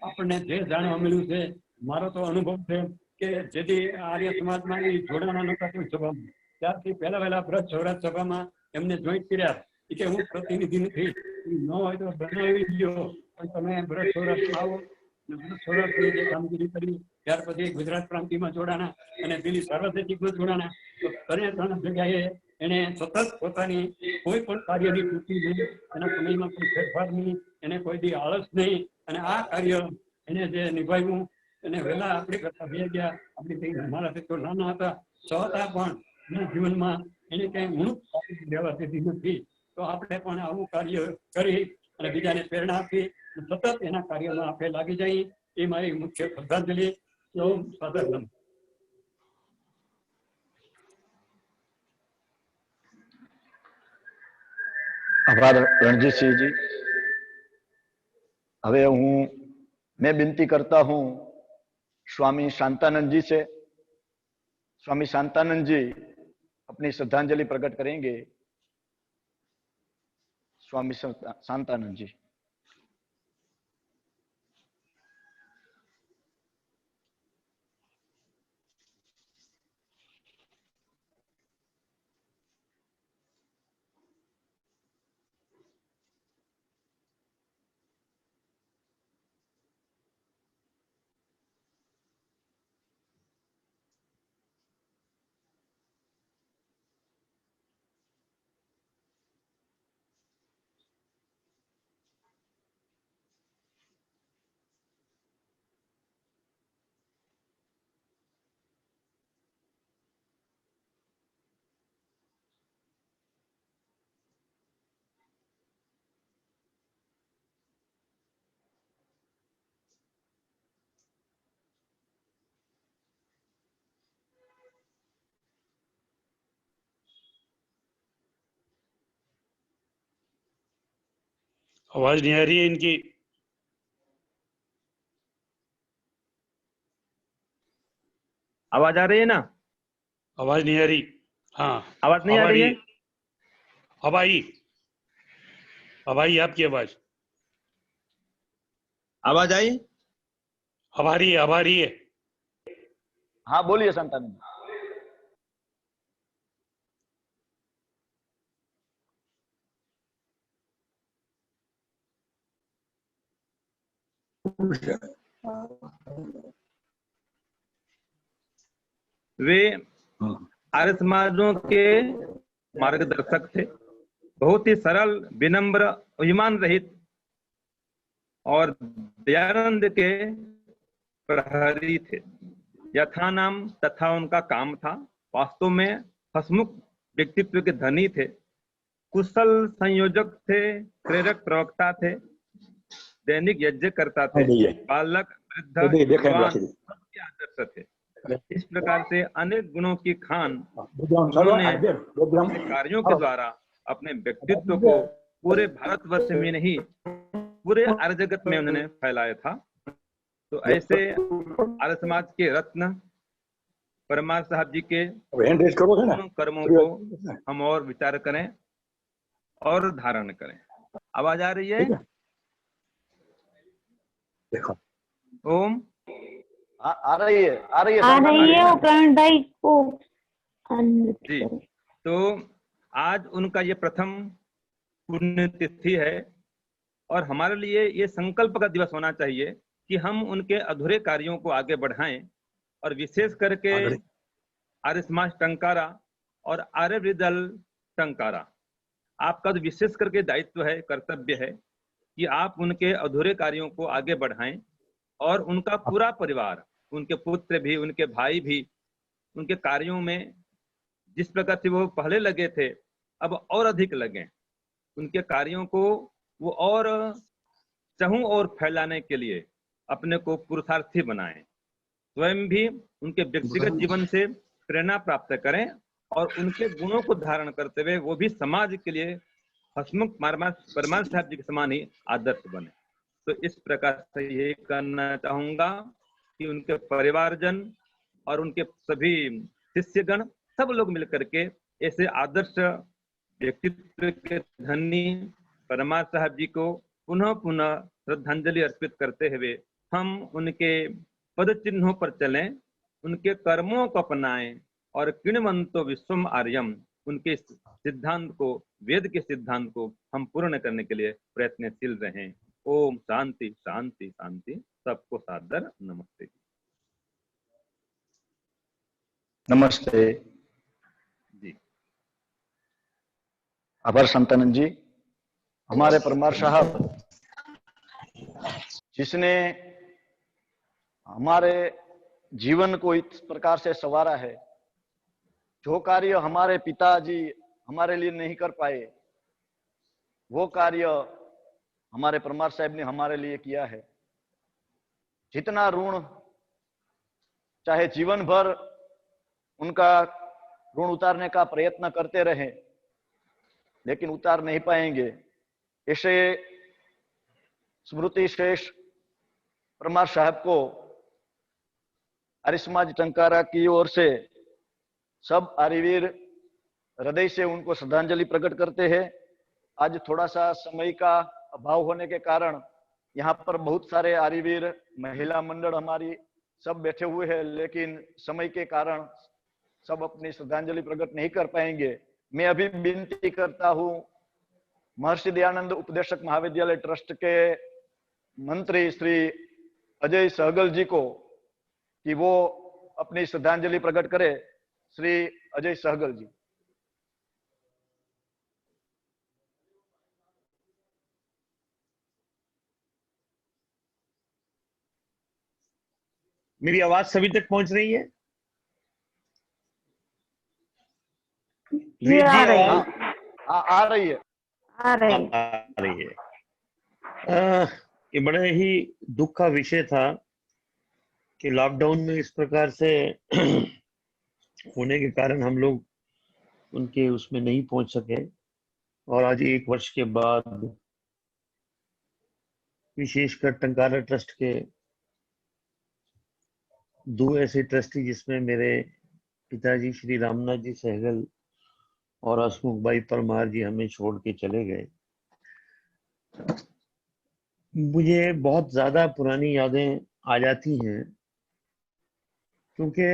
આપણને જે જાણવા મળ્યું છે, મારો તો અનુભવ છે કે જેથી આર્ય સમાજમાં એ જોડાણા નહોતા કોઈ સભામાં, ત્યારથી પહેલા બ્રજ સૌરાષ્ટ્ર સભામાં એમને જોઈન્ટ કર્યા કે હું પ્રતિનિધિ નથી, ન હોય તો બનાવી દો, પણ તમે બ્રજ સૌરાષ્ટ્રમાં આવો. સૌરાષ્ટ્રની જે કામગીરી કરી, ત્યાર પછી ગુજરાત પ્રાંતિમાં જોડાણા અને દિલ્હી સાર્વત્રિકમાં જોડાણા. તો 3 જગ્યાએ એને સતત પોતાની કોઈ પણ કાર્યની તૂટી નહીં, એના સમયમાં કોઈ ફેરફાર નહીં, એને કોઈ દી આળસ નહીં, અને આ કાર્ય એને જે નિભાવ્યું અને વહેલા આપણી કરતા બે ગયા. આપણી મારાથી તો નાના હતા છતાં પણ એના જીવનમાં એને કંઈ ઊણું દેવા દીધી નથી. તો આપણે પણ આવું કાર્ય કરી અને બીજાને પ્રેરણા આપી સતત એના કાર્યમાં આપણે લાગી જઈએ, એ મારી મુખ્ય શ્રદ્ધાંજલિ. સાધારણ આભાર रणजीतसिंहजी। હવે मैं विनती करता हूं स्वामी शांतानंद जी से। स्वामी शांतानंद जी अपनी श्रद्धांजलि प्रकट करेंगे। स्वामी शांतानंद जी। आवाज नहीं आ रही है इनकी। आवाज आ रही है ना? आवाज नहीं आ रही। हाँ आवाज नहीं आ रही है? अब आई आपकी आवाज। आवाज आई? अब आ रही है। हाँ बोलिए शांतानंद। वे आर्य समाजों के मार्गदर्शक थे। बहुत ही सरल, विनम्र, अभिमान रहित और दयानंद के प्रहरी थे। यथा नाम तथा उनका काम था। वास्तव में हसमुख व्यक्तित्व के धनी थे। कुशल संयोजक थे, प्रेरक प्रवक्ता थे, दैनिक यज्ञ करता थे, बालक वृद्ध जवान सबके आदर्श थे। इस प्रकार से अनेक गुणों की खान उन्होंने अपने कार्यों के द्वारा अपने व्यक्तित्व को पूरे भारतवर्ष में नहीं पूरे आर्य जगत में उन्होंने फैलाया था। तो ऐसे आर्य समाज के रत्न परमार्थ साहब जी के कर्मों को हम और विचार करें और धारण करें। आवाज आ रही है? देखो ओम आ रही है प्रवीण भाई को जी। तो आज उनका ये प्रथम पुण्यतिथि है और हमारे लिए ये संकल्प का दिवस होना चाहिए कि हम उनके अधूरे कार्यों को आगे बढ़ाएं और विशेष करके आर्य समाज टंकारा और आर्य वृदल टंकारा, आपका तो विशेष करके दायित्व है, कर्तव्य है कि आप उनके अधूरे कार्यों को आगे बढ़ाएं और उनका पूरा परिवार, उनके पुत्र भी, उनके भाई भी उनके कार्यों में जिस प्रकार से वो पहले लगे थे अब और अधिक लगे, उनके कार्यों को वो और चहु और फैलाने के लिए अपने को पुरुषार्थी बनाएं, स्वयं भी उनके व्यक्तिगत जीवन से प्रेरणा प्राप्त करें और उनके गुणों को धारण करते हुए वो भी समाज के लिए हसमुख परमार साहब जी के समान ही आदर्श बने। तो इस प्रकार से ये करना चाहूंगा कि उनके परिवारजन और उनके सभी शिष्यगण सब लोग मिलकर के ऐसे आदर्श व्यक्तित्व के धनी परमार साहब जी को पुनः पुनः श्रद्धांजलि अर्पित करते हुए हम उनके पद चिन्हों पर चलें, उनके कर्मों को अपनाएं और किणवंतो विश्वम आर्यम, उनके सिद्धांत को, वेद के सिद्धांत को हम पूर्ण करने के लिए प्रयत्नशील रहें। ओम शांति शांति शांति। सबको सादर नमस्ते। नमस्ते जी। आभार संतानंद जी। हमारे परमार साहब जिसने हमारे जीवन को इस प्रकार से संवारा है, जो कार्य हमारे पिताजी हमारे लिए नहीं कर पाए वो कार्य हमारे परमार साहब ने हमारे लिए किया है। जितना ऋण चाहे जीवन भर उनका ऋण उतारने का प्रयत्न करते रहे लेकिन उतार नहीं पाएंगे। ऐसे स्मृति शेष परमार साहब को आर्य समाज टंकारा की ओर से सब आर्यवीर हृदय से उनको श्रद्धांजलि प्रकट करते हैं। आज थोड़ा सा समय का अभाव होने के कारण यहाँ पर बहुत सारे आर्यवीर महिला मंडल हमारी सब बैठे हुए हैं, लेकिन समय के कारण सब अपनी श्रद्धांजलि प्रकट नहीं कर पाएंगे। मैं अभी विनती करता हूँ महर्षि दयानंद उपदेशक महाविद्यालय ट्रस्ट के मंत्री श्री अजय सहगल जी को कि वो अपनी श्रद्धांजलि प्रकट करे। श्री अजय सहगल जी। मेरी आवाज सभी तक पहुंच रही है? ये आ रही है। आ रही है। आ रही है। ये बड़े ही दुख का विषय था कि लॉकडाउन में इस प्रकार से होने के कारण हम लोग उनके उसमें नहीं पहुंच सके, और आज 1 वर्ष के बाद विशेषकर टंकारा ट्रस्ट के 2 ऐसे ट्रस्टी जिसमें मेरे पिताजी श्री रामनाथ जी सहगल और हसमुख भाई परमार जी हमें छोड़ के चले गए। मुझे बहुत ज्यादा पुरानी यादें आ जाती हैं, क्योंकि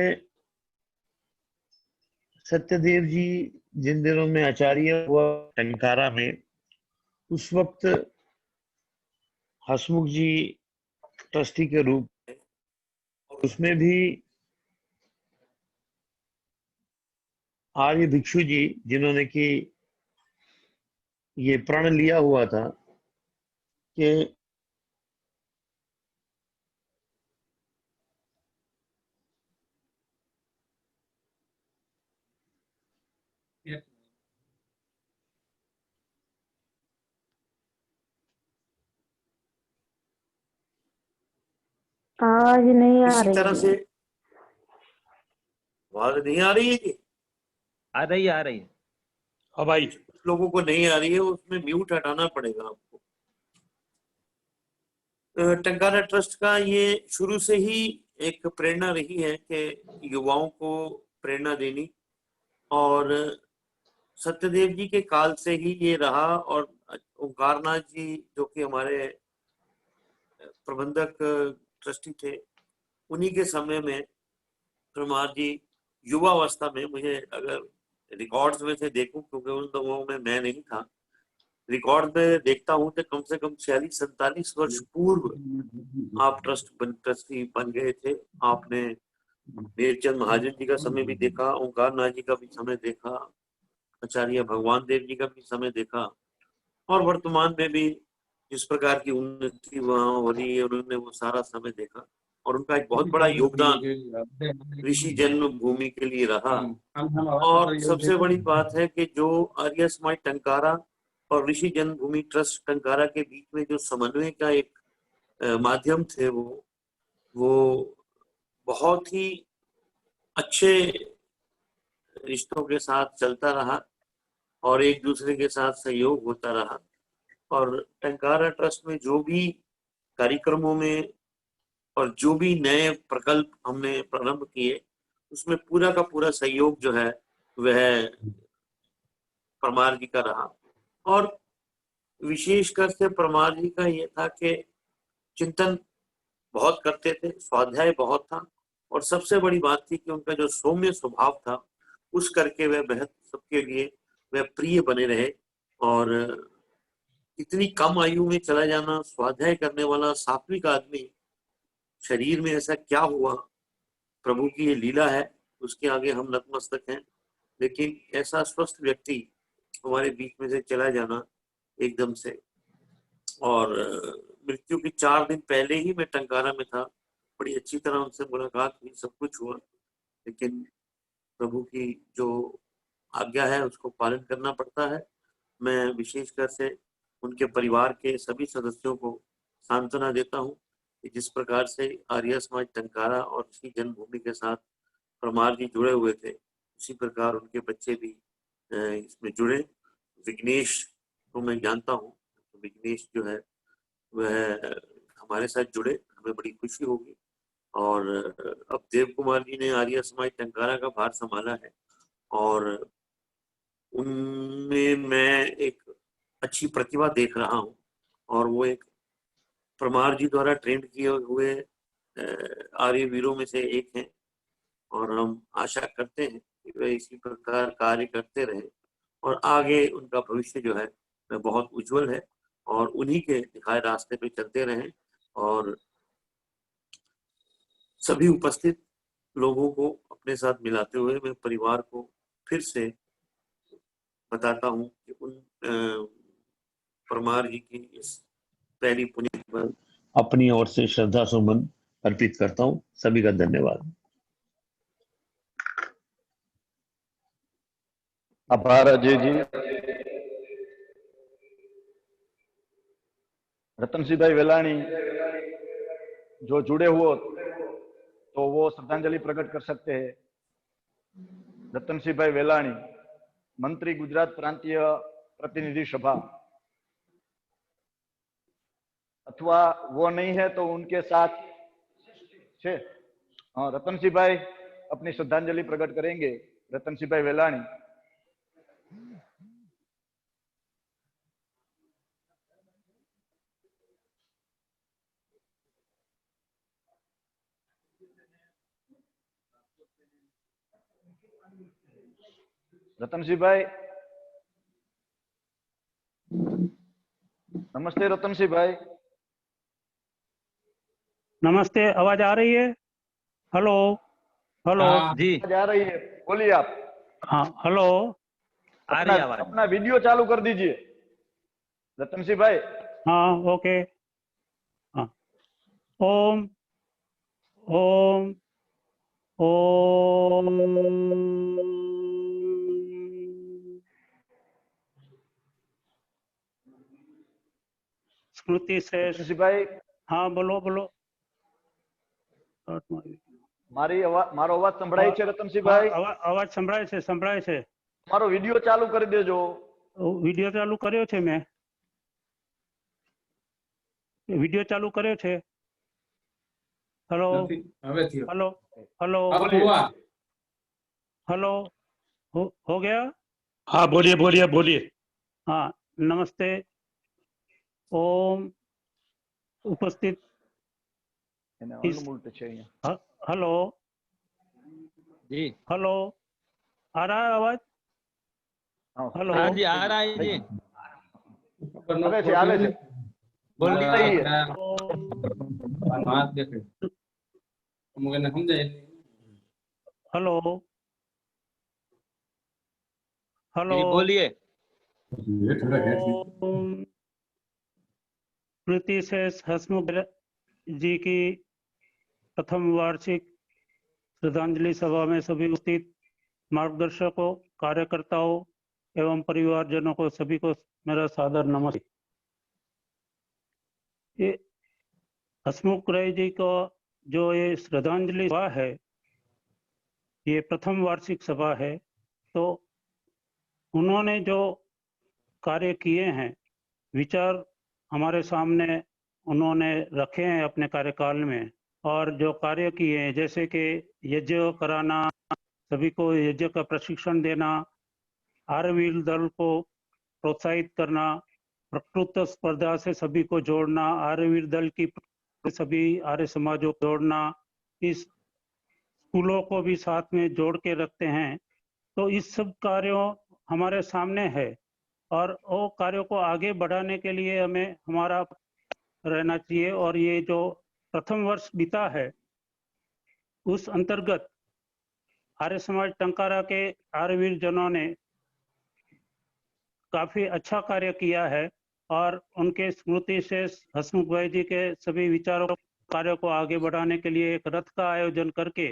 सत्यदेव जी जिन दिनों में आचार्य हुआ टंकारा में, उस वक्त हसमुख जी ट्रस्टी के रूप में, और उसमें भी आर्य भिक्षु जी जिन्होंने कि ये प्रण लिया हुआ था कि आवाज नहीं आ इसी तरह रही से है। आवाज नहीं आ रही है जी? आ रही है, आ रही है। हाँ भाई, कुछ लोगों को नहीं आ रही है, उसमें म्यूट हटाना पड़ेगा आपको। टंकारा ट्रस्ट का ये शुरू से ही एक प्रेरणा रही है कि युवाओं को प्रेरणा देनी, और सत्यदेव जी के काल से ही ये रहा। और ओंकारनाथ जी जो कि हमारे प्रबंधक ट्रस्टी थे, उन्हीं के समय में परमार जी युवावस्था में, मुझे अगर रिकॉर्ड्स में से देखूं, क्योंकि उन दिनों में मैं नहीं था, रिकॉर्ड में देखता हूं तो कम से कम 46-47 वर्ष पूर्व आप ट्रस्टी बन गए थे। आपने वीरचंद महाजन जी का समय भी देखा, ओंकारनाथ जी का भी समय देखा, आचार्य भगवान देव जी का भी समय देखा, और वर्तमान में भी जिस प्रकार की उन्नति वहां हो रही है उन्होंने वो सारा समय देखा। और उनका एक बहुत बड़ा योगदान ऋषि जन्मभूमि के लिए रहा। और सबसे बड़ी बात है कि जो आर्य समाज टंकारा और ऋषि जन्मभूमि ट्रस्ट टंकारा के बीच में जो समन्वय का एक माध्यम थे, वो बहुत ही अच्छे रिश्तों के साथ चलता रहा और एक दूसरे के साथ सहयोग होता रहा। और टंकारा ट्रस्ट में जो भी कार्यक्रमों में और जो भी नए प्रकल्प हमने प्रारंभ किए, उसमें पूरा का पूरा सहयोग जो है वह परमार जी का रहा। और विशेषकर से परमार जी का ये था कि चिंतन बहुत करते थे, स्वाध्याय बहुत था, और सबसे बड़ी बात थी कि उनका जो सौम्य स्वभाव था उस करके वह बेहद सबके लिए वह प्रिय बने रहे। और इतनी कम आयु में चला जाना, स्वाध्याय करने वाला सात्विक आदमी, शरीर में ऐसा क्या हुआ, प्रभु की ये लीला है, उसके आगे हम नतमस्तक हैं। लेकिन ऐसा स्वस्थ व्यक्ति हमारे बीच में से चला जाना एकदम से, और मृत्यु के 4 दिन पहले ही मैं टंकारा में था, बड़ी अच्छी तरह उनसे मुलाकात हुई, सब कुछ हुआ। लेकिन प्रभु की जो आज्ञा है उसको पालन करना पड़ता है। मैं विशेषकर से उनके परिवार के सभी सदस्यों को सांत्वना देता हूँ कि जिस प्रकार से आर्य समाज टंकारा और ऋषि जन्मभूमि के साथ परमार जी जुड़े हुए थे, उसी प्रकार उनके बच्चे भी इसमें जुड़े। विघ्नेश को मैं जानता हूँ, तो विघ्नेश जो है वह हमारे साथ जुड़े, हमें बड़ी खुशी होगी। और अब देव कुमार जी ने आर्य समाज टंकारा का भार संभाला है, और उनमें मैं एक अच्छी प्रतिभा देख रहा हूँ, और वो एक परमार जी द्वारा ट्रेंड किए हुए आर्य वीरों में से एक हैं। और हम आशा करते हैं कि वे इसी प्रकार कार्य करते रहे, और आगे उनका भविष्य जो है वह बहुत उज्जवल है, और उन्हीं के दिखाए रास्ते पे चलते रहें। और सभी उपस्थित लोगों को अपने साथ मिलाते हुए मैं परिवार को फिर से बताता हूँ कि उन परमार जी की इस पहली पुण्य पर अपनी ओर से श्रद्धा सुमन अर्पित करता हूँ। सभी का धन्यवाद। आभार अजय जी। रतन सिंह भाई वेलाणी जो जुड़े हुए तो वो श्रद्धांजलि प्रकट कर सकते हैं। रतन सिंह भाई वेलाणी, मंत्री गुजरात प्रांतीय प्रतिनिधि सभा, अथवा वो नहीं है तो उनके साथ छे। हाँ, रतन सिंह भाई अपनी श्रद्धांजलि प्रकट करेंगे। रतन सिंह भाई वेलाणी। रतन सिंह भाई, नमस्ते रतन सिंह भाई। नमस्ते, आवाज आ रही है? हेलो हेलो जी आवाज आ रही है, बोलिए आप। हाँ हेलो, आ रही है आवाज। अपना वीडियो चालू कर दीजिए रतन सिंह भाई। हाँ ओके। हाँ, ओम ओम ओम स्मृति से। रतन सिंह भाई, हाँ बोलो बोलो। मारो अवाज संभળાય છે રતનસિંહ ભાઈ? અવાજ સંભળાય છે। મારો વિડિયો ચાલુ કરી દેજો। વિડિયો ચાલુ કર્યો છે મેં। વિડિયો ચાલુ કર્યો છે। हेलो हेलो हेलो हेलो हो गया? हाँ बोलिए बोलिए बोलिए। हाँ नमस्ते। ओम उपस्थित हेलो जी, हेलो आ रहा है आवाज? हेलो हाँ जी आ रहा है जी। आवे छे बोलिए। हेलो हेलो बोलिए। प्रीति से हसमुख जी की प्रथम वार्षिक श्रद्धांजलि सभा में सभी उपस्थित मार्गदर्शकों, कार्यकर्ताओं एवं परिवारजनों को सभी को मेरा सादर नमस्ते। ये हसमुख राय जी को जो ये श्रद्धांजलि सभा है, ये प्रथम वार्षिक सभा है, तो उन्होंने जो कार्य किए हैं, विचार हमारे सामने उन्होंने रखे हैं अपने कार्यकाल में, और जो कार्य किए हैं जैसे कि यज्ञ कराना, सभी को यज्ञ का प्रशिक्षण देना, आर्यवीर दल को प्रोत्साहित करना, प्रकृत स्पर्धा से सभी को जोड़ना, आर्यवीर दल की सभी आर्य समाजों को जोड़ना, इस स्कूलों को भी साथ में जोड़ के रखते हैं। तो इस सब कार्यों हमारे सामने है, और वो कार्यों को आगे बढ़ाने के लिए हमें हमारा रहना चाहिए। और ये जो प्रथम वर्ष बीता है, उस अंतर्गत आर्य समाज टंकारा के आर्यवीर जनों ने काफी अच्छा कार्य किया है, और उनके स्मृति से हसमुख भाई जी के सभी विचारों कार्यों को आगे बढ़ाने के लिए एक रथ का आयोजन करके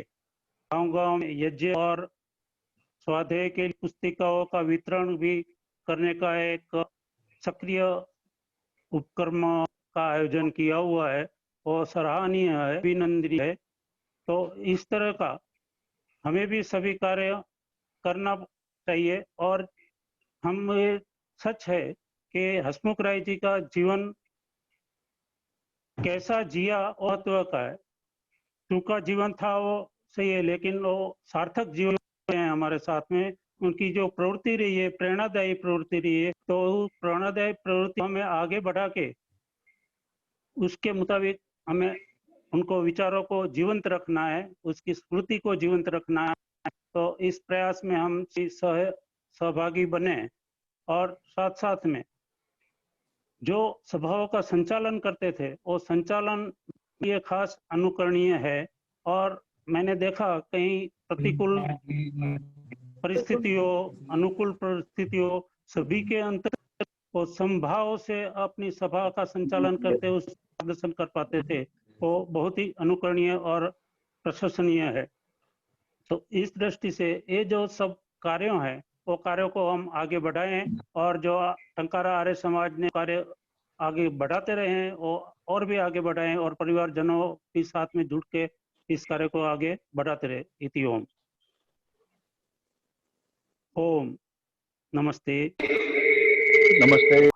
गांव-गांव में यज्ञ और स्वाध्याय के पुस्तिकाओं का वितरण भी करने का एक सक्रिय उपक्रम का आयोजन किया हुआ है, और सराहनीय है, अभिनंदनीय है। तो इस तरह का हमें भी सभी कार्य करना चाहिए। और हम ये सच है कि हसमुख राय जी का जीवन कैसा जिया और महत्व का है। उनका जीवन था वो सही है, लेकिन वो सार्थक जीवन है हमारे साथ में। उनकी जो प्रवृत्ति रही है, प्रेरणादायी प्रवृत्ति रही है, तो प्रेरणादायी प्रवृत्ति हमें आगे बढ़ा के उसके मुताबिक हमें उनको विचारों को जीवंत रखना है, उसकी स्मृति को जीवंत रखना है। तो इस प्रयास में हम सहभागी बने, और साथ साथ में जो सभाओं का संचालन करते थे, वो संचालन ये खास अनुकरणीय है। और मैंने देखा कहीं प्रतिकूल परिस्थितियों, अनुकूल परिस्थितियों, सभी के अंतर वो संभाव से अपनी सभा का संचालन करते, उस प्रदर्शन कर पाते थे, वो बहुत ही अनुकरणीय और प्रशंसनीय है। तो इस दृष्टि से ये जो सब कार्यों हैं, वो कार्यों को हम आगे बढ़ाएं, और जो टंकारा आर्य समाज ने कार्य आगे बढ़ाते रहे, वो और भी आगे बढ़ाएं, और परिवारजनों के साथ में जुड़ के इस कार्य को आगे बढ़ाते रहे। इति ओम। ओम नमस्ते। नमस्ते।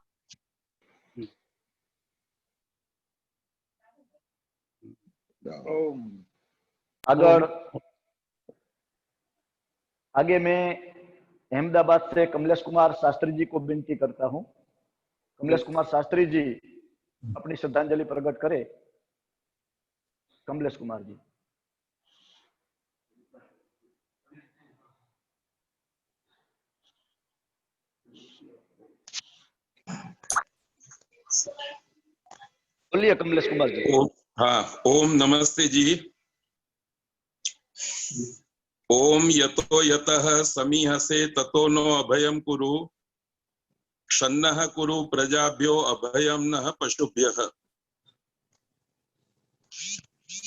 आगे मैं अहमदाबाद से कमलेश कुमार शास्त्री जी को विनती करता हूं। कमलेश कुमार शास्त्री जी अपनी श्रद्धांजलि प्रकट करें। कमलेश कुमार जी। बोलिए कमलेश कुमार जी। हाँ, ओम नमस्ते जी। ओम यतो यतः समीहसे ततो नो अभयम कुरु, क्षन्नः कुरु प्रजाभ्यो अभयम नः पशुभ्यः।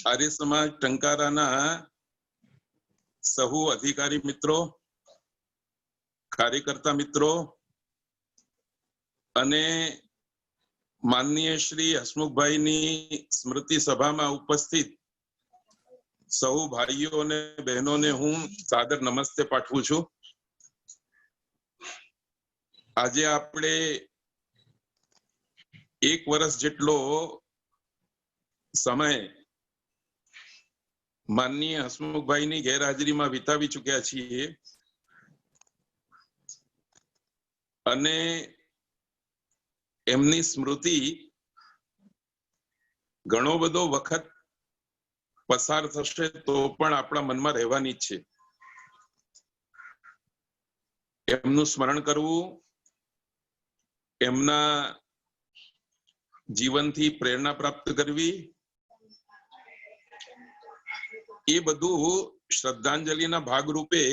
आर्य समाज टंकाराना सहु अधिकारी मित्रों, कार्यकर्ता मित्रों अने माननीय श्री हसमुखभाई नी स्मृति सभा में उपस्थित सौ भाईओ ने बहनों ने हूँ सादर नमस्ते पाठवू छू। आज आपणे एक वर्ष जेटलो समय माननीय हसमुखभाई नी गैरहाजरी में वितावी चुक्या छीए, अने एमनी स्मृति घणो बधो वखत पसार थशे तो पण आपणा मनमा रहेवानी छे। एमनुं स्मरण करवुं, एमना जीवनथी प्रेरणा प्राप्त करवी, ए बधुं श्रद्धांजलिना भागरूपे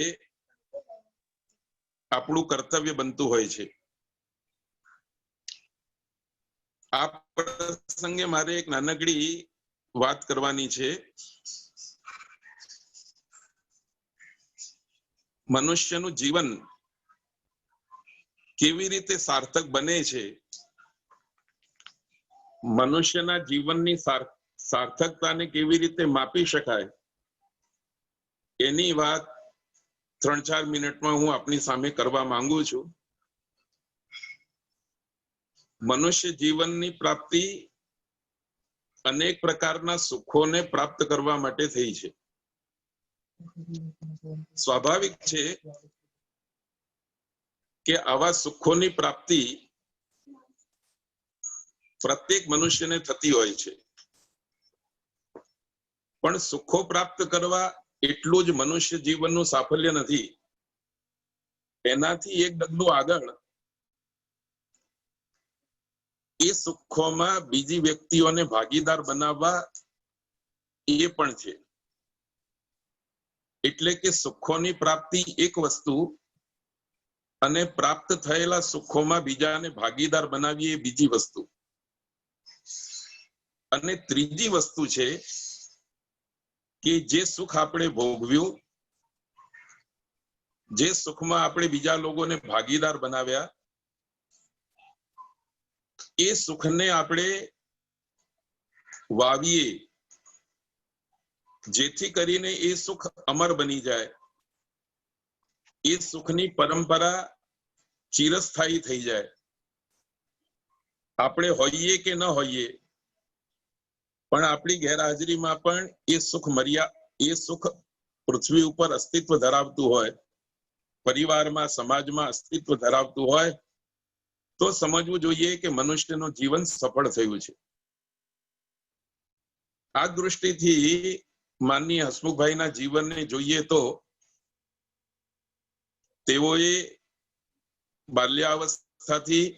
आपणुं कर्तव्य बनतुं होय छे। आ प्रसंगे मारे एक नानकड़ी વાત કરવાની છે. મનુષ્યનું જીવન કેવી રીતે સાર્થક બને છે, મનુષ્યના જીવનની સાર્થકતાને કેવી રીતે માપી શકાય, એની વાત 3-4 મિનિટમાં હું આપની સામે કરવા માંગુ છું. મનુષ્ય જીવનની પ્રાપ્તિ અનેક પ્રકારના સુખોને પ્રાપ્ત કરવા માટે થઈ છે. સ્વાભાવિક છે કે આવા સુખોની પ્રાપ્તિ પ્રત્યેક મનુષ્યને થતી હોય છે, પણ સુખો પ્રાપ્ત કરવા એટલું જ મનુષ્ય જીવનનું સાફલ્ય નથી. એનાથી એક ડગલું આગળ એ સુખોમાં બીજી વ્યક્તિઓને ભાગીદાર બનાવવા એ પણ છે. એટલે કે સુખોની પ્રાપ્તિ એક વસ્તુ અને પ્રાપ્ત થયેલા સુખોમાં બીજાને ભાગીદાર બનાવી એ બીજી વસ્તુ. અને ત્રીજી વસ્તુ છે કે જે સુખ આપણે ભોગવ્યું, જે સુખમાં આપણે બીજા લોકોને ભાગીદાર બનાવ્યા, એ સુખને આપણે વાવીએ જેથી કરીને એ સુખ અમર બની જાય, એ સુખની પરંપરા ચિરસ્થાયી થઈ જાય. આપણે હોઈએ કે ન હોઈએ પણ આપણી ગેરહાજરીમાં પણ એ સુખ પૃથ્વી ઉપર અસ્તિત્વ ધરાવતું હોય, પરિવારમાં સમાજમાં અસ્તિત્વ ધરાવતું હોય તો સમજવું જોઈએ કે મનુષ્યનું જીવન સફળ થયું છે. આ દૃષ્ટિથી માનનીય હસમુખભાઈના જીવનને જોઈએ તો તેઓએ બાલ્યાવસ્થાથી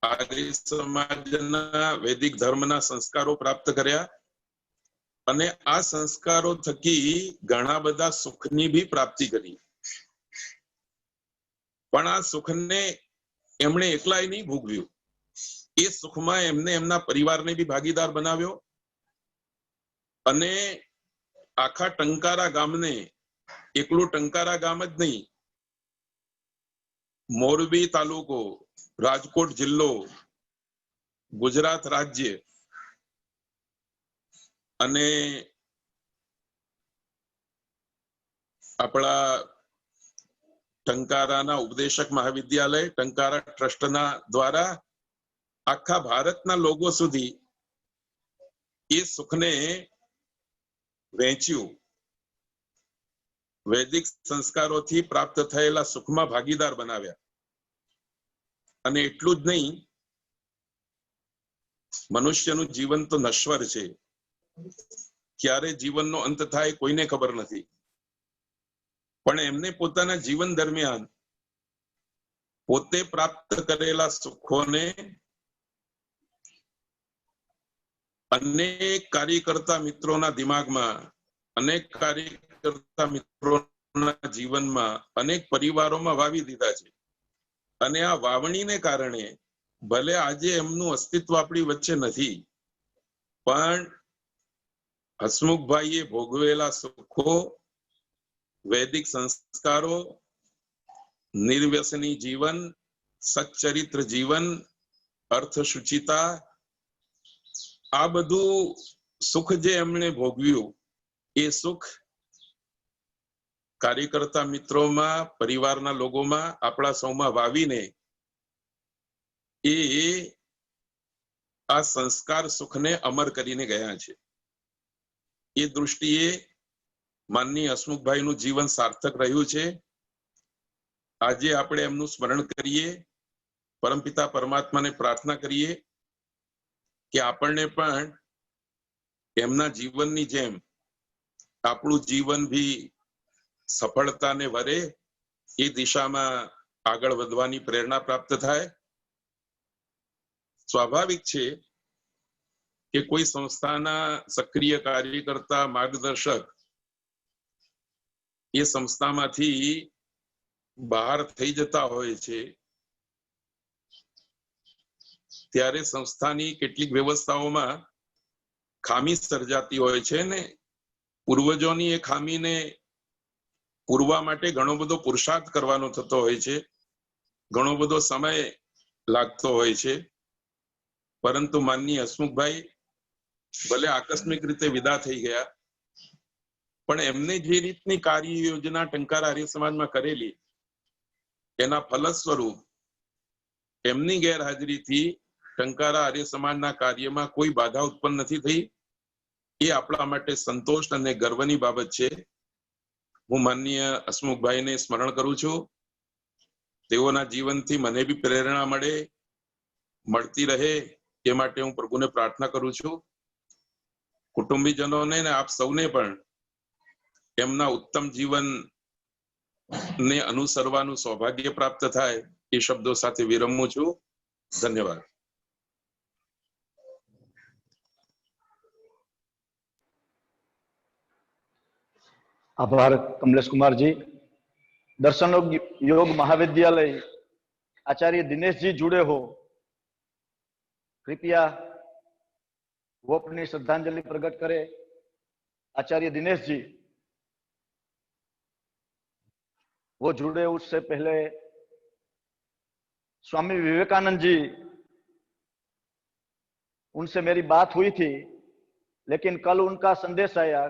આર્ય સમાજના વૈદિક ધર્મના સંસ્કારો પ્રાપ્ત કર્યા અને આ સંસ્કારો થકી ઘણા બધા સુખની બી પ્રાપ્તિ કરી. પણ આ સુખને એમણે એકલાય નહીં ભોગવ્યું, એ સુખમાં એમને એમના પરિવારને બી ભાગીદાર બનાવ્યો અને આખા ટંકારા ગામને, એકલું ટંકારા ગામ જ નહીં, મોરબી તાલુકો, રાજકોટ જિલ્લો, ગુજરાત રાજ્ય અને આપણા ટંકારાના ઉપદેશક મહાવિદ્યાલય, ટંકારા ટ્રસ્ટના દ્વારા આખા ભારતના લોકો સુધી એ સુખને વહેંચ્યું. વૈદિક સંસ્કારોથી પ્રાપ્ત થયેલા સુખમાં ભાગીદાર બનાવ્યા. અને એટલું જ નહીં, મનુષ્યનું જીવન તો નશ્વર છે, ક્યારે જીવનનો અંત થાય કોઈને ખબર નથી, પણ એમને પોતાના જીવન દરમિયાન પોતે પ્રાપ્ત કરેલા સુખોને અનેક કાર્યકર્તા મિત્રોના દિમાગમાં, અનેક કાર્યકર્તા મિત્રોના જીવનમાં, અનેક પરિવારોમાં વાવી દીધા છે. અને આ વાવણીને કારણે ભલે આજે એમનું અસ્તિત્વ આપણી વચ્ચે નથી, પણ હસમુખભાઈએ ભોગવેલા સુખો, વૈદિક સંસ્કારો, નિર્વ્યસની જીવન, સચ્ચરિત્ર જીવન, અર્થ શુચિતા, આ બધું સુખ જે એમણે ભોગવ્યું એ સુખ કાર્યકર્તા મિત્રોમાં, પરિવારના લોકોમાં, આપણા સૌમાં વાવીને એ આ સંસ્કાર સુખને અમર કરીને ગયા છે. એ દૃષ્ટિએ માનનીય હસમુખભાઈનું જીવન સાર્થક રહ્યું છે. આજે આપણે એમનું સ્મરણ કરીએ, પરમપિતા પરમાત્માને પ્રાર્થના કરીએ કે આપણને પણ એમના જીવનની જેમ આપણું જીવન ભી સફળતાને વરે, એ દિશામાં આગળ વધવાની પ્રેરણા પ્રાપ્ત થાય. સ્વાભાવિક છે કે કોઈ સંસ્થાના સક્રિય કાર્યકર્તા, માર્ગદર્શક એ સંસ્થામાંથી બહાર થઈ જતા હોય છે ત્યારે સંસ્થાની કેટલીક વ્યવસ્થાઓમાં ખામી સર્જાતી હોય છે ને પૂર્વજોની એ ખામીને પૂરવા માટે ઘણો બધો પુરુષાર્થ કરવાનો થતો હોય છે, ઘણો બધો સમય લાગતો હોય છે, પરંતુ માનનીય હસમુખભાઈ ભલે આકસ્મિક રીતે વિદા થઈ ગયા, પણ એમને જે રીતની કાર્ય યોજના ટંકાર આર્ય સમાજમાં કરેલી એના ફલ સ્વરૂપ એમની ગેરહાજરીથી ટંકારા આર્ય સમાજના કાર્યમાં કોઈ બાધા ઉત્પન્ન નથી થઈ. એ આપણા માટે સંતોષ અને ગર્વની બાબત છે. હું માનનીય હસમુખભાઈને સ્મરણ કરું છું. તેઓના જીવનથી મને બી પ્રેરણા મળતી રહે એ માટે હું પ્રભુને પ્રાર્થના કરું છું. કુટુંબીજનોને ને આપ સૌને પણ એમના ઉત્તમ જીવન ને અનુસરવાનું સૌભાગ્ય પ્રાપ્ત થાય એ શબ્દો સાથે વિરમું છું. ધન્યવાદ. आभार कमलेश कुमार जी। दर्शन योग महाविद्यालय आचार्य दिनेश जी जुड़े हो, कृपया वो अपनी श्रद्धांजलि प्रकट करे। आचार्य दिनेश जी वो जुड़े, उससे पहले स्वामी विवेकानंद जी, उनसे मेरी बात हुई थी, लेकिन कल उनका संदेश आया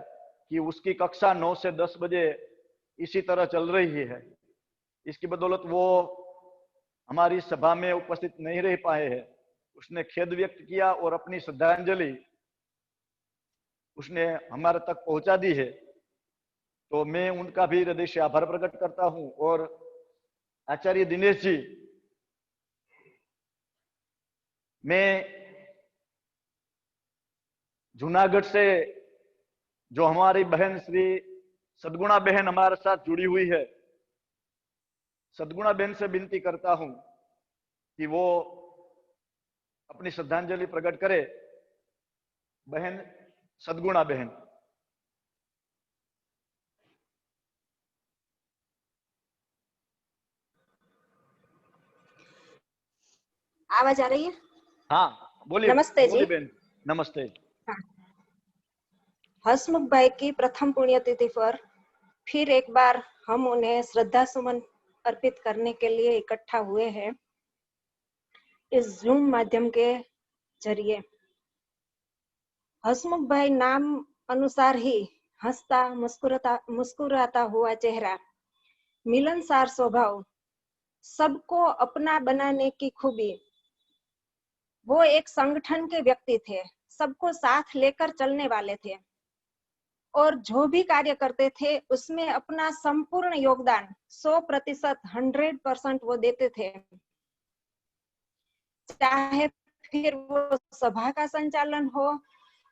कि उसकी कक्षा 9 से 10 बजे इसी तरह चल रही है। इसकी बदौलत वो हमारी सभा में उपस्थित नहीं रह पाए हैं। उसने खेद व्यक्त किया और अपनी श्रद्धांजलि उसने हमारे तक पहुंचा दी है, तो मैं उनका भी हृदय से आभार प्रकट करता हूं। और आचार्य दिनेश जी, मैं जूनागढ़ से जो हमारी बहन श्री सदगुणा बहन हमारे साथ जुड़ी हुई है, सदगुणा बहन से विनती करता हूं कि वो अपनी श्रद्धांजलि प्रकट करे। बहन सदगुणा बहन। आवाज आ रही है? हाँ बोलिए। नमस्ते जी। बहन नमस्ते। हाँ। हसमुख भाई की प्रथम पुण्यतिथि पर फिर एक बार हम उन्हें श्रद्धा सुमन अर्पित करने के लिए इकट्ठा हुए हैं इस जूम माध्यम के जरिए। हसमुख भाई नाम अनुसार ही हंसता मुस्कुराता हुआ चेहरा, मिलनसार स्वभाव, सबको अपना बनाने की खूबी। वो एक संगठन के व्यक्ति थे, सबको साथ लेकर चलने वाले थे और जो भी कार्य करते थे उसमें अपना संपूर्ण योगदान 100%, 100% वो देते थे। चाहे फिर वो सभा का संचालन हो,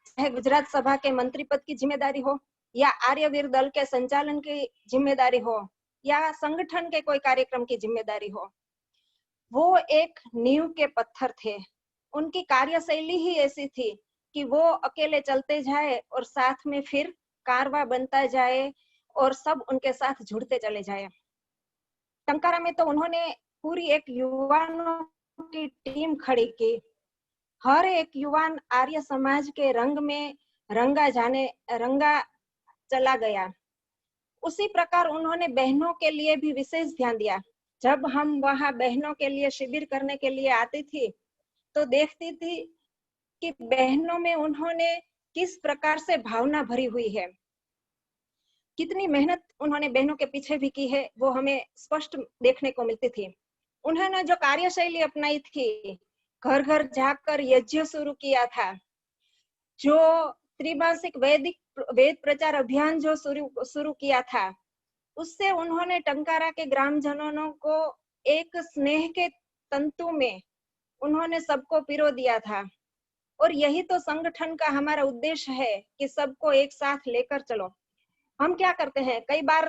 चाहे गुजरात सभा के मंत्री पद की जिम्मेदारी हो, या आर्यवीर दल के संचालन की जिम्मेदारी हो, या संगठन के कोई कार्यक्रम की जिम्मेदारी हो, वो एक नींव के पत्थर थे। उनकी कार्यशैली ही ऐसी थी कि वो अकेले चलते जाए और साथ में फिर कारवा बनता जाए और सब उनके साथ जुड़ते चले जाए। टंकारा में तो उन्होंने पूरी एक युवानों की टीम खड़ी की। हर एक युवान आर्य समाज के रंग में रंगा चला गया। उसी प्रकार उन्होंने बहनों के लिए भी विशेष ध्यान दिया। जब हम वहां बहनों के लिए शिविर करने के लिए आती थी तो देखती थी कि बहनों में उन्होंने किस प्रकार से भावना भरी हुई है, कितनी मेहनत उन्होंने बहनों के पीछे भी की है, वो हमें स्पष्ट देखने को मिलती थी। उन्होंने जो कार्यशैली अपनाई थी, घर घर जाकर यज्ञ शुरू किया था, जो त्रिमासिक वेद प्रचार अभियान जो शुरू किया था, उससे उन्होंने टंकारा के ग्रामजनों को एक स्नेह के तंतु में उन्होंने सबको पिरो दिया था। और यही तो संगठन का हमारा उद्देश्य है कि सबको एक साथ लेकर चलो। हम क्या करते हैं, कई बार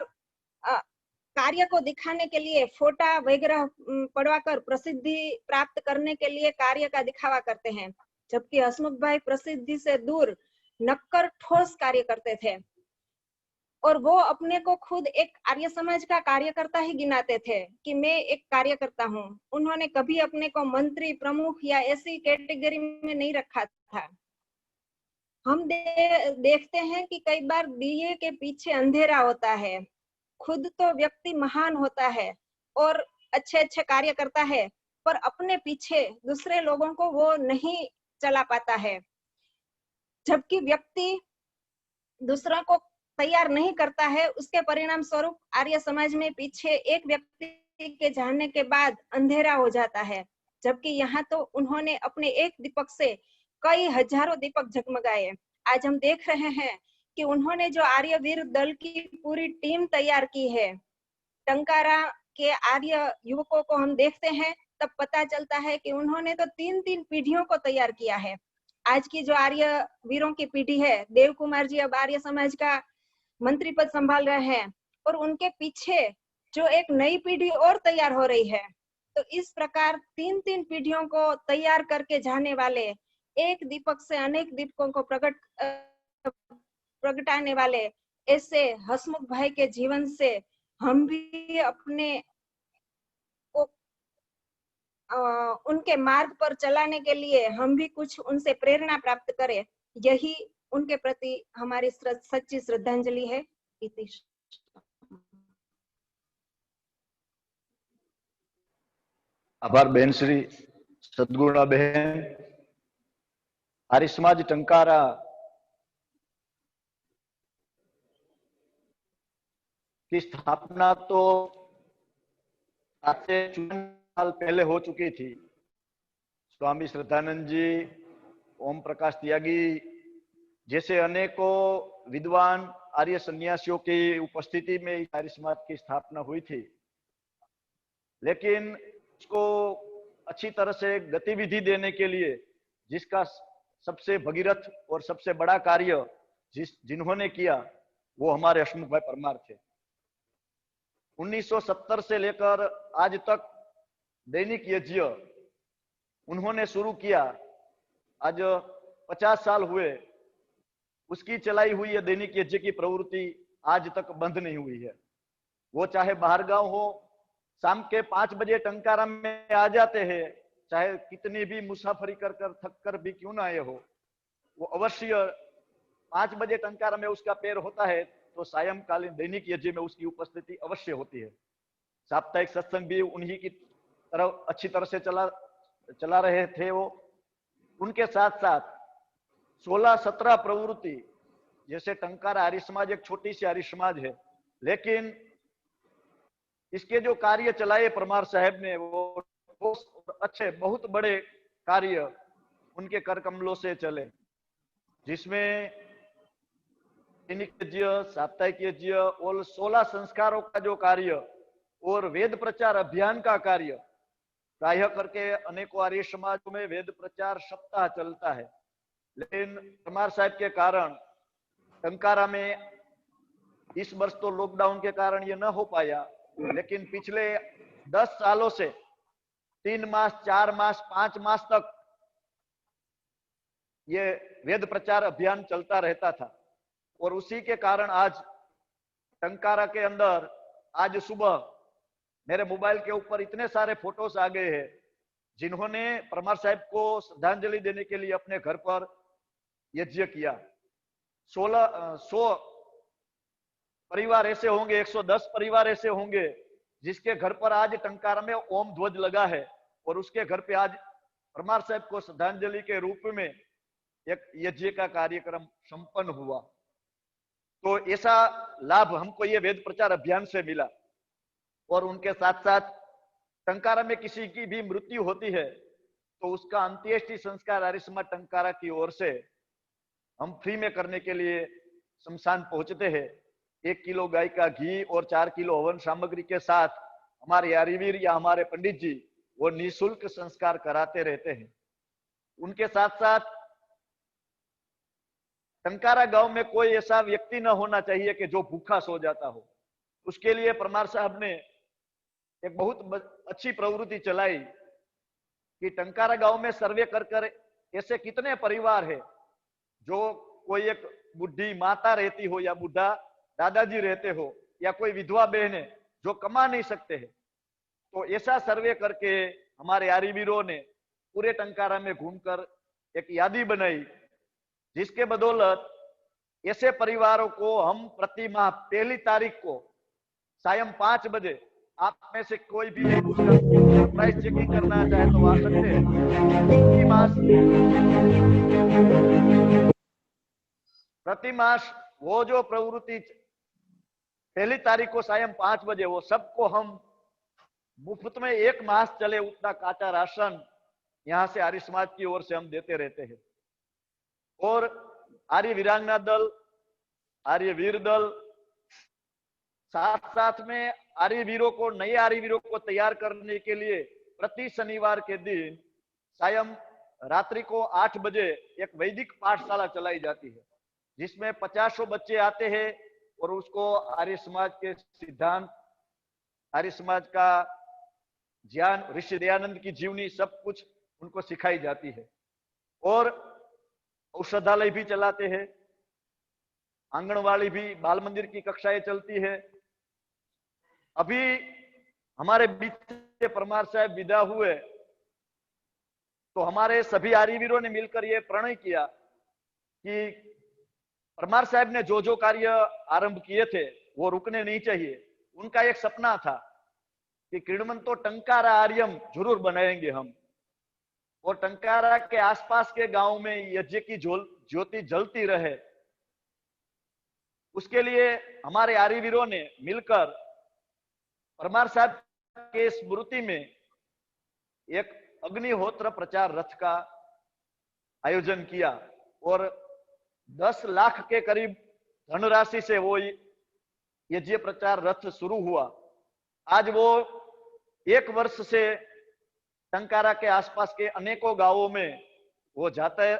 कार्य को दिखाने के लिए फोटा वगैरह पढ़वाकर प्रसिद्धि प्राप्त करने के लिए कार्य का दिखावा करते हैं, जबकि हसमुख भाई प्रसिद्धि से दूर नक्कर ठोस कार्य करते थे और वो अपने को खुद एक आर्य समाज का कार्यकर्ता ही गिनाते थे कि मैं एक कार्यकर्ता हूँ। उन्होंने कभी अपने को मंत्री, प्रमुख या ऐसी कैटेगरी में नहीं रखा था। हम देखते हैं कि कई बार दिए के पीछे अंधेरा होता है। खुद तो व्यक्ति महान होता है और अच्छे अच्छे कार्य करता है, पर अपने पीछे दूसरे लोगों को वो नहीं चला पाता है। जबकि व्यक्ति दूसरों को तैयार नहीं करता है, उसके परिणाम स्वरूप आर्य समाज में पीछे एक व्यक्ति के जाने के बाद अंधेरा हो जाता है। जबकि यहाँ तो उन्होंने अपने एक दीपक से कई हजारों दीपक जगमगाए। आज हम देख रहे हैं कि उन्होंने जो आर्यवीर दल की पूरी टीम तैयार की है, टंकारा के आर्य युवकों को हम देखते हैं तब पता चलता है कि उन्होंने तो 3-3 पीढ़ियों को तैयार किया है। आज की जो आर्य वीरों की पीढ़ी है, देव कुमार जी अब आर्य समाज का मंत्री पद संभाल रहे हैं और उनके पीछे जो एक नई पीढ़ी और तैयार हो रही है। तो इस प्रकार 3-3 पीढ़ियों को तैयार करके जाने वाले, एक दीपक से अनेक दीपकों को प्रगटाने वाले ऐसे हसमुख भाई के जीवन से हम भी अपने उनके मार्ग पर चलाने के लिए हम भी कुछ उनसे प्रेरणा प्राप्त करें, यही उनके प्रति हमारी सच्ची श्रद्धांजलि है। आभार बहन श्री सदगुणा बहन। आर्य समाज टंकारा की स्थापना तो आज से 54 साल पहले हो चुकी थी। स्वामी श्रद्धानंद जी, ओम प्रकाश त्यागी जैसे अनेकों विद्वान आर्य सन्यासियों की उपस्थिति में आर्य समाज की स्थापना हुई थी, लेकिन इसको अच्छी तरह से गतिविधि देने के लिए जिसका सबसे भगीरथ और सबसे बड़ा कार्य जिन्होंने किया वो हमारे हसमुख भाई परमार थे। 1970 से लेकर आज तक दैनिक यज्ञ उन्होंने शुरू किया। आज 50 साल हुए, उसकी चलाई हुई है दैनिक यज्ञ की प्रवृत्ति आज तक बंद नहीं हुई है। वो चाहे बाहर गांव हो, शाम के 5 बजे टंकारा में आ जाते हैं, चाहे कितनी भी मुसाफरी कर थक कर भी क्यों ना आए हो, वो अवश्य 5 बजे टंकारा में उसका पैर होता है तो सायंकालीन दैनिक यज्ञ में उसकी उपस्थिति अवश्य होती है। साप्ताहिक सत्संग भी उन्हीं की तरफ अच्छी तरह से चला रहे थे वो। उनके साथ साथ 16-17 प्रवृत्ति, जैसे टंकारा आर्य समाज एक छोटी सी आर्य समाज है, लेकिन इसके जो कार्य चलाए परमार साहब ने वो अच्छे बहुत बड़े कार्य उनके कर कमलों से चले, जिसमें दैनिक यज्ञ, साप्ताहिक यज्ञ और 16 संस्कारों का जो कार्य और वेद प्रचार अभियान का कार्य, प्रायः करके अनेकों आर्य समाजों में वेद प्रचार सप्ताह चलता है, लेकिन परमार साहब के कारण टंकारा में इस वर्ष तो लॉकडाउन के कारण ये न हो पाया, लेकिन पिछले 10 सालों से 3 मास, 4 मास, 5 मास तक ये वेद प्रचार अभियान चलता रहता था। और उसी के कारण आज टंकारा के अंदर आज सुबह मेरे मोबाइल के ऊपर इतने सारे फोटोज आ गए हैं जिन्होंने परमार साहब को श्रद्धांजलि देने के लिए अपने घर पर यज्ञ किया। 100 परिवार ऐसे होंगे, 110 परिवार ऐसे होंगे जिसके घर पर आज टंकारा में ओम ध्वज लगा है और उसके घर पे आज परमार साहब को श्रद्धांजलि के रूप में एक यज्ञ का कार्यक्रम संपन्न हुआ। तो ऐसा लाभ हमको ये वेद प्रचार अभियान से मिला। और उनके साथ साथ टंकारा में किसी की भी मृत्यु होती है तो उसका अंत्येष्टि संस्कार आर्य समाज टंकारा की ओर से हम फ्री में करने के लिए शमशान पहुंचते हैं। 1 किलो गाय का घी और 4 किलो हवन सामग्री के साथ हमारे आर्यवीर या हमारे पंडित जी वो निःशुल्क संस्कार कराते रहते हैं। उनके साथ साथ टंकारा गांव में कोई ऐसा व्यक्ति न होना चाहिए कि जो भूखा सो जाता हो। उसके लिए परमार साहब ने एक बहुत अच्छी प्रवृत्ति चलाई कि टंकारा गांव में सर्वे कर ऐसे कितने परिवार है जो कोई एक बुढ़ी माता रहती हो या बुढ़ा दादाजी रहते हो या कोई विधवा बहन है जो कमा नहीं सकते हैं। तो ऐसा सर्वे करके हमारे आर्यवीरों ने पूरे टंकारा में घूमकर एक यादी बनाई जिसके बदौलत ऐसे परिवारों को हम प्रति माह 1 तारीख को सायं 5 बजे, आप में से कोई भी प्राइस चेकिंग करना चाहे तो आ सकते हैं। प्रति मास वो जो प्रवृत्ति 1 तारीख को सायं 5 बजे, वो सबको हम मुफ्त में 1 मास चले उतना काचा राशन यहाँ से आर्य समाज की ओर से हम देते रहते हैं। और आर्य वीरांगना दल, आर्य वीर दल, साथ साथ में आर्य वीरों को, नए आर्य वीरों को तैयार करने के लिए प्रति शनिवार के दिन सायं रात्रि को 8 बजे एक वैदिक पाठशाला चलाई जाती है, जिसमें 50 बच्चे आते हैं और उसको आर्य समाज के सिद्धांत, आर्य समाज का ज्ञान, ऋषि दयानंद की जीवनी सब कुछ उनको सिखाई जाती है। और औषधालय भी चलाते हैं, आंगनवाड़ी भी, बाल मंदिर की कक्षाएं चलती है। अभी हमारे बीच से परमार साहब विदा हुए तो हमारे सभी आर्यवीरों ने मिलकर ये प्रणय किया कि परमार साहब ने जो जो कार्य आरंभ किए थे वो रुकने नहीं चाहिए। उनका एक सपना था कि किड़मन तो टंकारा आर्यम जरूर बनाएंगे हम, और टंकारा के आसपास के गांव में यज्ञ की ज्योति जलती रहे। उसके लिए हमारे आर्यवीरों ने मिलकर परमार साहब के स्मृति में एक अग्निहोत्र प्रचार रथ का आयोजन किया और 10 लाख के करीब धनराशि से वो यज्ञ प्रचार रथ शुरू हुआ। आज वो 1 वर्ष से टंकारा के आसपास के अनेकों गांवों में वो जाते,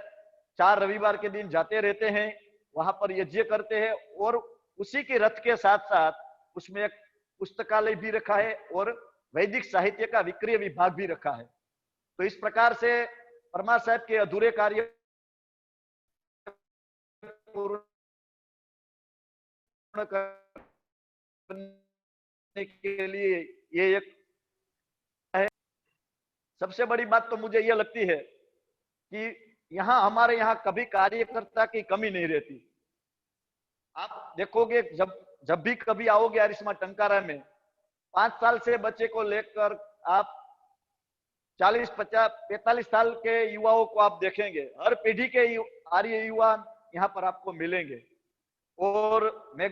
4 रविवार के दिन जाते रहते हैं, वहां पर यज्ञ करते हैं। और उसी के रथ के साथ साथ उसमें एक पुस्तकालय भी रखा है और वैदिक साहित्य का विक्रय विभाग भी रखा है। तो इस प्रकार से परमार साहब के अधूरे कार्य पूर्ण करने के लिए ये एक है। सबसे बड़ी बात तो मुझे यह लगती है कि यहाँ हमारे यहाँ कभी कार्यकर्ता की कमी नहीं रहती। आप देखोगे जब भी कभी आओगे आर्य समाज टंकारा में, 5 साल से बच्चे को लेकर आप 40, 50, 45 साल के युवाओं को आप देखेंगे। हर पीढ़ी के आर्य युवा यहाँ पर आपको मिलेंगे। और मैं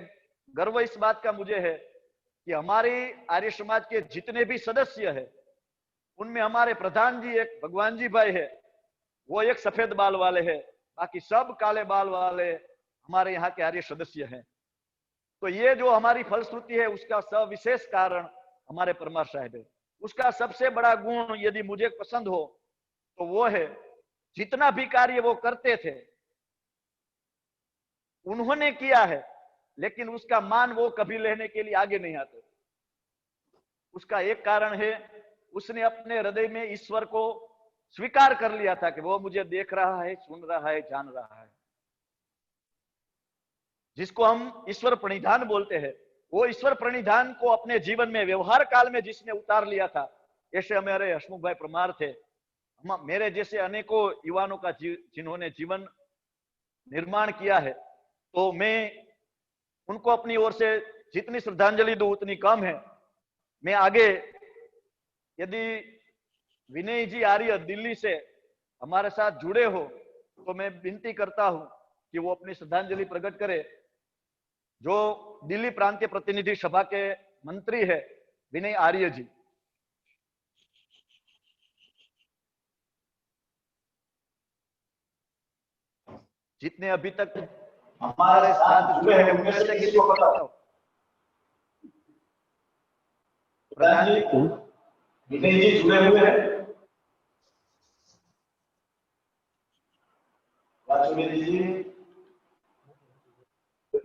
गर्व इस बात का मुझे है कि हमारी आर्य समाज के जितने भी सदस्य हैं उनमें हमारे प्रधान जी एक भगवान जी भाई है, वो एक सफेद बाल वाले हैं, बाकी सब काले बाल वाले हमारे यहाँ के आर्य सदस्य हैं। तो ये जो हमारी फलश्रुति है उसका सविशेष कारण हमारे परमार साहब है। उसका सबसे बड़ा गुण यदि मुझे पसंद हो तो वो है जितना भी कार्य वो करते थे उन्होंने किया है, लेकिन उसका मान वो कभी लेने के लिए आगे नहीं आते। उसका एक कारण है उसने अपने हृदय में ईश्वर को स्वीकार कर लिया था कि वो मुझे देख रहा है, सुन रहा है, जान रहा है। जिसको हम ईश्वर प्रणिधान बोलते हैं, वो ईश्वर प्रणिधान को अपने जीवन में व्यवहार काल में जिसने उतार लिया था, ऐसे हमारे हसमुख भाई परमार थे। मेरे जैसे अनेकों युवाओं का जिन्होंने जीवन निर्माण किया है, तो मैं उनको अपनी ओर से जितनी श्रद्धांजलि दूं उतनी कम है। मैं आगे यदि विनय जी आर्य दिल्ली से हमारे साथ जुड़े हो तो मैं विनती करता हूं कि वो अपनी श्रद्धांजलि प्रकट करे। जो दिल्ली प्रांतीय प्रतिनिधि सभा के मंत्री है विनय आर्य जी, जितने अभी तक हमारे साथ जुड़े हैं उनमें से किसी को बताओ। प्रधान जी विनय जी जुड़े हुए हैं,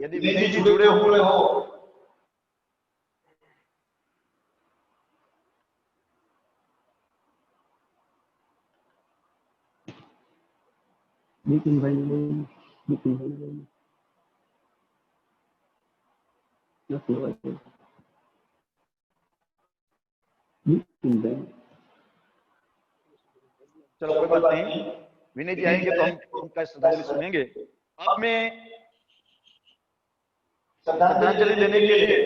यदि विनय जी जुड़े हुए हो नितिन भाई चलो कोई बात नहीं, विनय जी आएंगे तो हम उनका श्रद्धांजलि सुनेंगे। अब मैं श्रद्धांजलि देने के लिए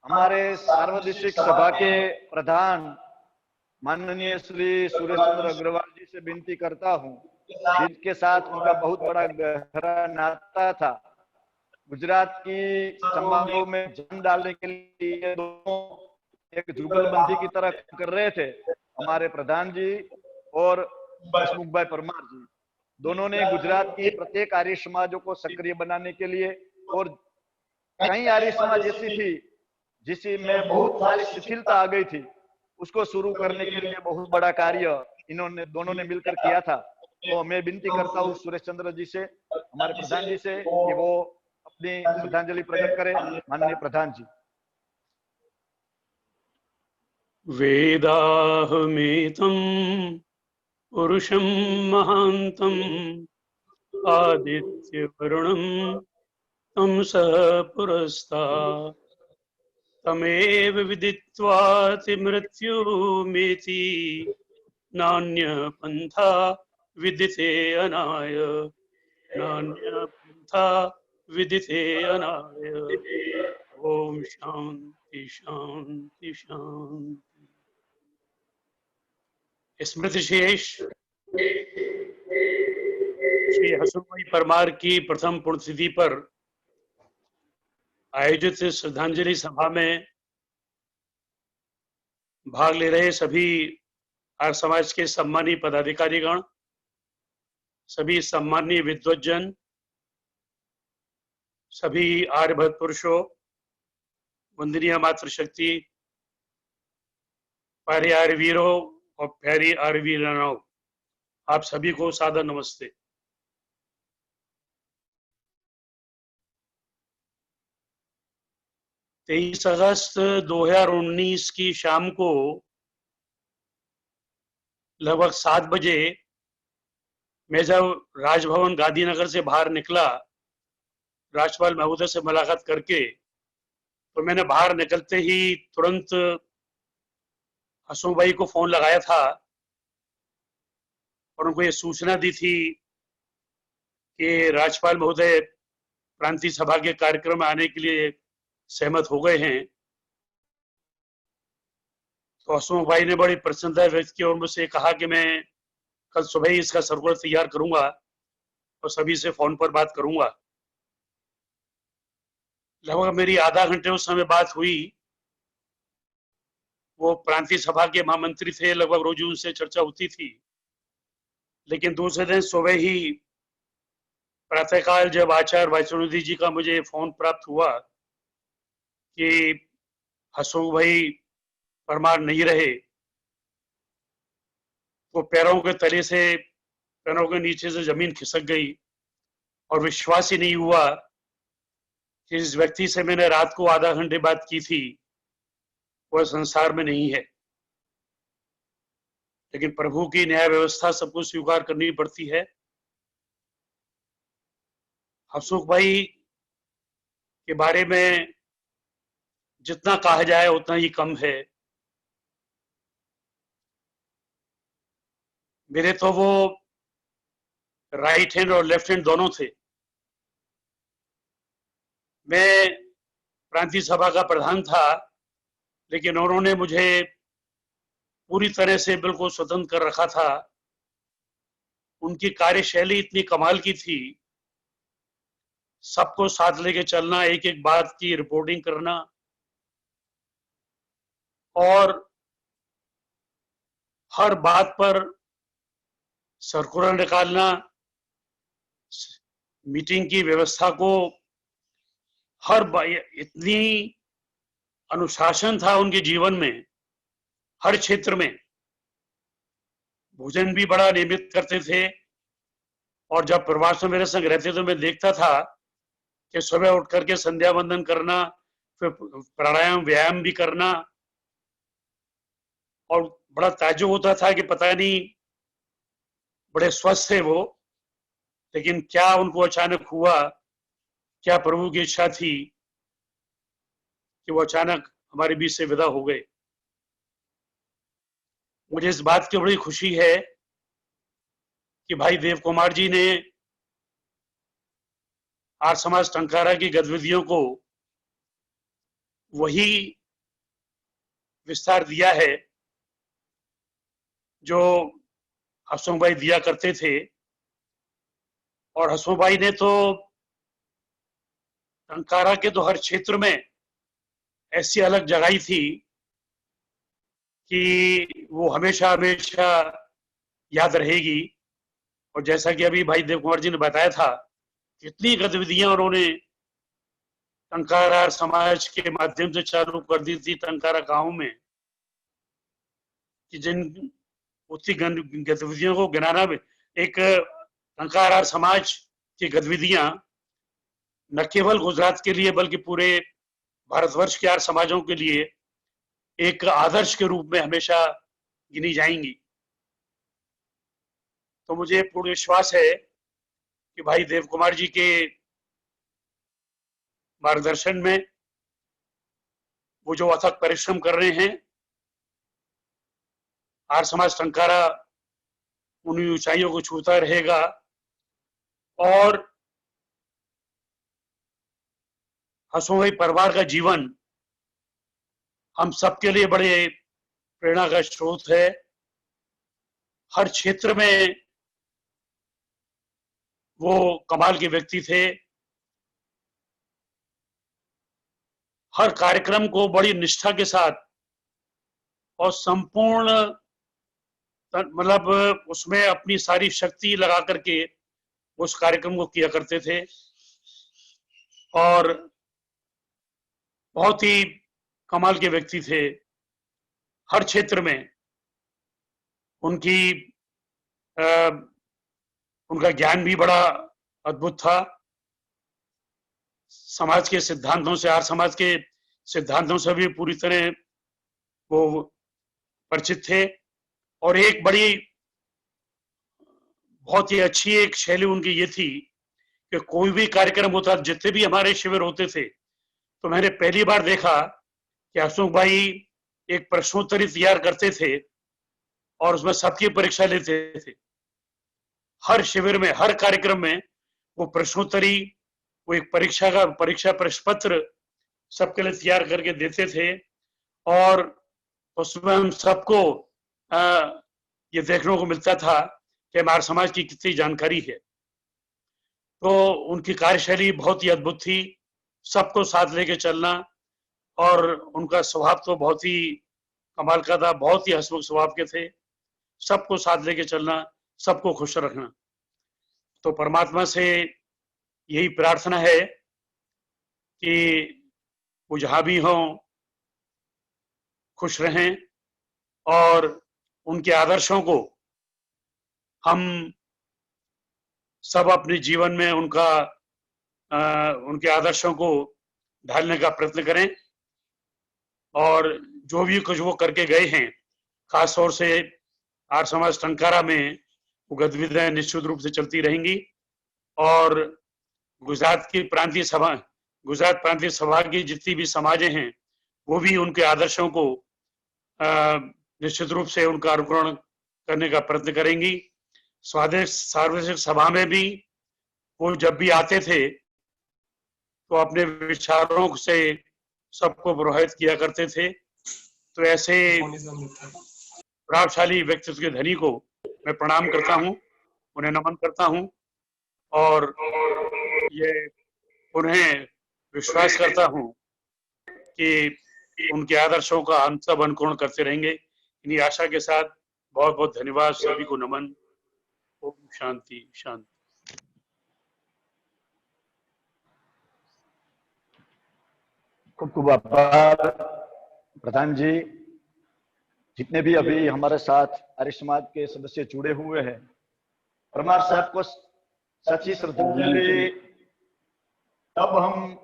हमारे सार्वदेशिक सभा के प्रधान माननीय श्री सुरेश चंद्र अग्रवाल जी से विनती करता हूं, जिनके साथ उनका बहुत बड़ा गहरा नाता था। गुजरात की समारोह में जान डालने के लिए दोनों एक जुगलबंदी की तरह कर रहे थे। हमारे प्रधान जी और हसमुख भाई परमार जी दोनों ने गुजरात की प्रत्येक आर्य समाजों को सक्रिय बनाने के लिए, और कई आर्य समाज ऐसी थी जिसमें बहुत सारी शिथिलता आ गई थी, उसको शुरू करने के लिए बहुत बड़ा कार्य इन्होंने दोनों ने मिलकर किया था। तो मैं विनती करता हूँ सुरेश चंद्र जी से, हमारे प्रधान जी से, कि वो अपनी श्रद्धांजलि प्रकट करें। माननीय प्रधान जी। वेदाहमेतं पुरुषं महान्तम् आदित्यवरुणं तं सः पुरस्तात् तमेव विदित्वाति मृत्युमेति नान्यपन्था विदिते अनाय, नान्यपन्था विदिते अनाय। ओम शांति शांति शांति। स्मृति शेष श्री हसमुख परमार की प्रथम पुण्यतिथि पर आयोजित श्रद्धांजलि सभा में भाग ले रहे सभी आर्य समाज के सम्मानीय पदाधिकारीगण, सभी सम्मानीय विद्वज्जन, सभी आर्यभद्र पुरुषों, वंदनीय मातृशक्ति, प्यारे आर्य वीरों और प्यारी आर्य वीरानाओं, आप सभी को सादर नमस्ते। तेईस अगस्त 2019 की शाम को लगभग 7 बजे मैं जब राजभवन गांधीनगर से बाहर निकला, राज्यपाल महोदय से मुलाकात करके, तो मैंने बाहर निकलते ही तुरंत हसमुख भाई को फोन लगाया था और उनको ये सूचना दी थी कि राज्यपाल महोदय प्रांतीय सभा के कार्यक्रम में आने के लिए सहमत हो गए हैं। तो हसमुख भाई ने बड़ी प्रसन्नता व्यक्त की और मुझसे कहा कि मैं कल सुबह ही इसका सर्कुलर तैयार करूंगा और सभी से फोन पर बात करूंगा। लगभग मेरी आधा घंटे उस समय बात हुई। वो प्रांतीय सभा के महामंत्री थे, लगभग रोज उनसे चर्चा होती थी। लेकिन दूसरे दिन सुबह ही प्रातःकाल जब आचार्य वाचनोदी जी का मुझे फोन प्राप्त हुआ कि हसमुख भाई परमार नहीं रहे, तो पैरों के तले से, पैरों के नीचे से जमीन खिसक गई और विश्वास ही नहीं हुआ कि इस व्यक्ति से मैंने रात को आधा घंटे बात की थी वह संसार में नहीं है। लेकिन प्रभु की न्याय व्यवस्था सबको स्वीकार करनी पड़ती है। हसमुख भाई के बारे में जितना कहा जाए उतना ही कम है। मेरे तो वो राइट हैंड और लेफ्ट हैंड दोनों थे। मैं प्रांतीय सभा का प्रधान था, लेकिन उन्होंने मुझे पूरी तरह से बिल्कुल स्वतंत्र कर रखा था। उनकी कार्यशैली इतनी कमाल की थी, सबको साथ लेके चलना, एक एक बात की रिपोर्टिंग करना और हर बात पर सर्कुलर निकालना, मीटिंग की व्यवस्था को इतनी अनुशासन था उनके जीवन में। हर क्षेत्र में भोजन भी बड़ा नियमित करते थे और जब प्रवास में मेरे संग रहते तो मैं देखता था कि सुबह उठ करके संध्या वंदन करना, फिर प्राणायाम व्यायाम भी करना, और बड़ा ताज्जुब होता था कि पता नहीं, बड़े स्वस्थ थे वो, लेकिन क्या उनको अचानक हुआ, क्या प्रभु की इच्छा थी कि वो अचानक हमारे बीच से विदा हो गए। मुझे इस बात की बड़ी खुशी है कि भाई देव कुमार जी ने आर्य समाज टंकारा की गतिविधियों को वही विस्तार दिया है जो हसमुख भाई दिया करते थे। और हसमुख भाई ने तो टंकारा के तो हर क्षेत्र में ऐसी अलग जगाई थी कि वो हमेशा हमेशा याद रहेगी। और जैसा कि अभी भाई देव कुमार जी ने बताया था, कितनी गतिविधियां उन्होंने टंकारा समाज के माध्यम से चालू कर दी थी टंकारा गांव में, कि जिन उसी गतिविधियों को गिनाना भी एक टंकारा समाज की गतिविधियां न केवल गुजरात के लिए बल्कि पूरे भारतवर्ष के आर्य समाजों के लिए एक आदर्श के रूप में हमेशा गिनी जाएंगी। तो मुझे पूर्ण विश्वास है कि भाई देव कुमार जी के मार्गदर्शन में वो जो अथक परिश्रम कर रहे हैं, आर्य समाज टंकारा उन ऊंचाइयों को छूता रहेगा। और हसमुख भाई परिवार का जीवन हम सबके लिए बड़े प्रेरणा का स्रोत है। हर क्षेत्र में वो कमाल के व्यक्ति थे। हर कार्यक्रम को बड़ी निष्ठा के साथ और संपूर्ण मतलब उसमें अपनी सारी शक्ति लगा करके उस कार्यक्रम को किया करते थे। और बहुत ही कमाल के व्यक्ति थे। हर क्षेत्र में उनका ज्ञान भी बड़ा अद्भुत था। समाज के सिद्धांतों से, आर्य समाज के सिद्धांतों से भी पूरी तरह वो परिचित थे। और एक बड़ी बहुत ही अच्छी एक शैली उनकी ये थी कि कोई भी कार्यक्रम होता, जितने भी हमारे शिविर होते थे, तो मैंने पहली बार देखा कि हसमुख भाई एक प्रश्नोत्तरी तैयार करते थे और उसमें सबकी परीक्षा लेते थे। हर शिविर में, हर कार्यक्रम में वो प्रश्नोत्तरी, वो एक परीक्षा प्रश्न पत्र सबके लिए तैयार करके देते थे। और उसमें हम सबको ये देखने को मिलता था कि हमारे समाज की कितनी जानकारी है। तो उनकी कार्यशैली बहुत ही अद्भुत थी, सबको साथ लेके चलना। और उनका स्वभाव तो बहुत ही कमाल का था, बहुत ही हंसमुख स्वभाव के थे। सबको साथ लेके चलना, सबको खुश रखना। तो परमात्मा से यही प्रार्थना है कि वो जहां भी हों खुश रहें और उनके आदर्शों को हम सब अपने जीवन में उनके आदर्शों को ढालने का प्रयत्न करें। और जो भी कुछ वो करके गए हैं, खास तौर से आर्य समाज टंकारा में वो गतिविधियां निश्चित रूप से चलती रहेंगी। और गुजरात प्रांतीय सभा की जितनी भी समाजें हैं, वो भी उनके आदर्शों को निश्चित रूप से उनका अनुकरण करने का प्रयत्न करेंगी। सार्वजनिक सभा में भी वो जब भी आते थे तो अपने विचारों से सबको प्रभावित किया करते थे। तो ऐसे प्रभावशाली व्यक्तित्व के धनी को मैं प्रणाम करता हूं, उन्हें नमन करता हूं और ये उन्हें विश्वास करता हूं कि उनके आदर्शों का हम सब अनुकरण करते रहेंगे। इन्हीं आशा के साथ बहुत बहुत धन्यवाद, सभी को नमन। ओम शांति शांति। खूब खूब आभार प्रधान जी। जितने भी अभी हमारे साथ आर्य समाज के सदस्य जुड़े हुए हैं, परमार साहब को सच्ची श्रद्धांजलि तब हम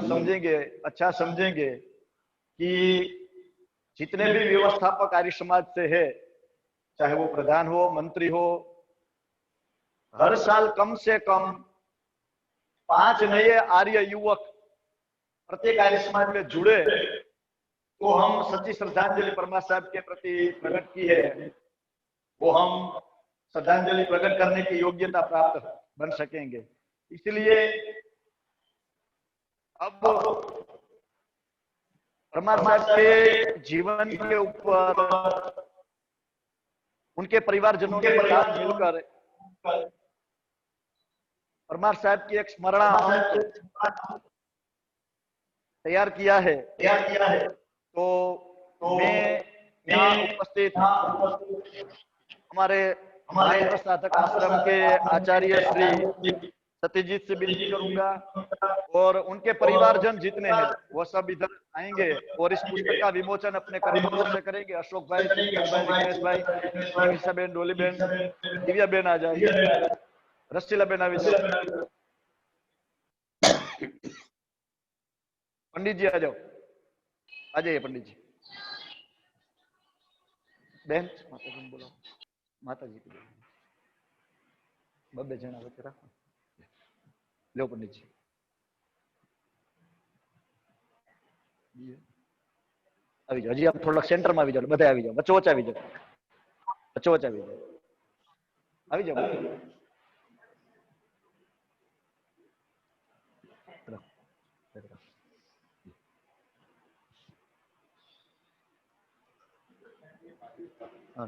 समझेंगे, अच्छा समझेंगे कि जितने भी व्यवस्थापक आर्य समाज से है, चाहे वो प्रधान हो, मंत्री हो, हर साल कम से कम 5 नए आर्य युवक प्रत्येक आर्य समाज में जुड़े, तो हम सच्ची श्रद्धांजलि परमार साहब के प्रति प्रकट की है, वो हम श्रद्धांजलि प्रकट करने की योग्यता प्राप्त बन सकेंगे। इसलिए अब परमार साहब के जीवन के ऊपर उनके परिवारजनों ने साथ मिलकर परमार साहब की एक स्मरणांक तैयार किया है। तो मैं यहाँ उपस्थित हमारे माई प्रसाधक आश्रम के आचार्य श्री सत्यजीत से विनती करूंगा और उनके परिवारजन जितने हैं वो सब इधर आएंगे और इस पुस्तक का विमोचन अपने कर्मयों से करेंगे। अशोक भाई, चिंतन भाई, विघ्नेश भाई, निमिषा बेन, डोली बेन, दिव्या बेन आ जाएगी, रसीला बेन आ जाओ, पंडित जी आ जाओ, आ जाइए पंडित जी। बेन माता जी बोलो, माता जी को बब्बे जन आवे राखो, लो पंडित जी આવી જાઓ। હજી આપ થોડોક સેન્ટરમાં આવી જાઓ, બધા આવી જાઓ, વચ્ચોવચ આવી જાઓ, વચ્ચોવચ આવી જાઓ, આવી જાઓ।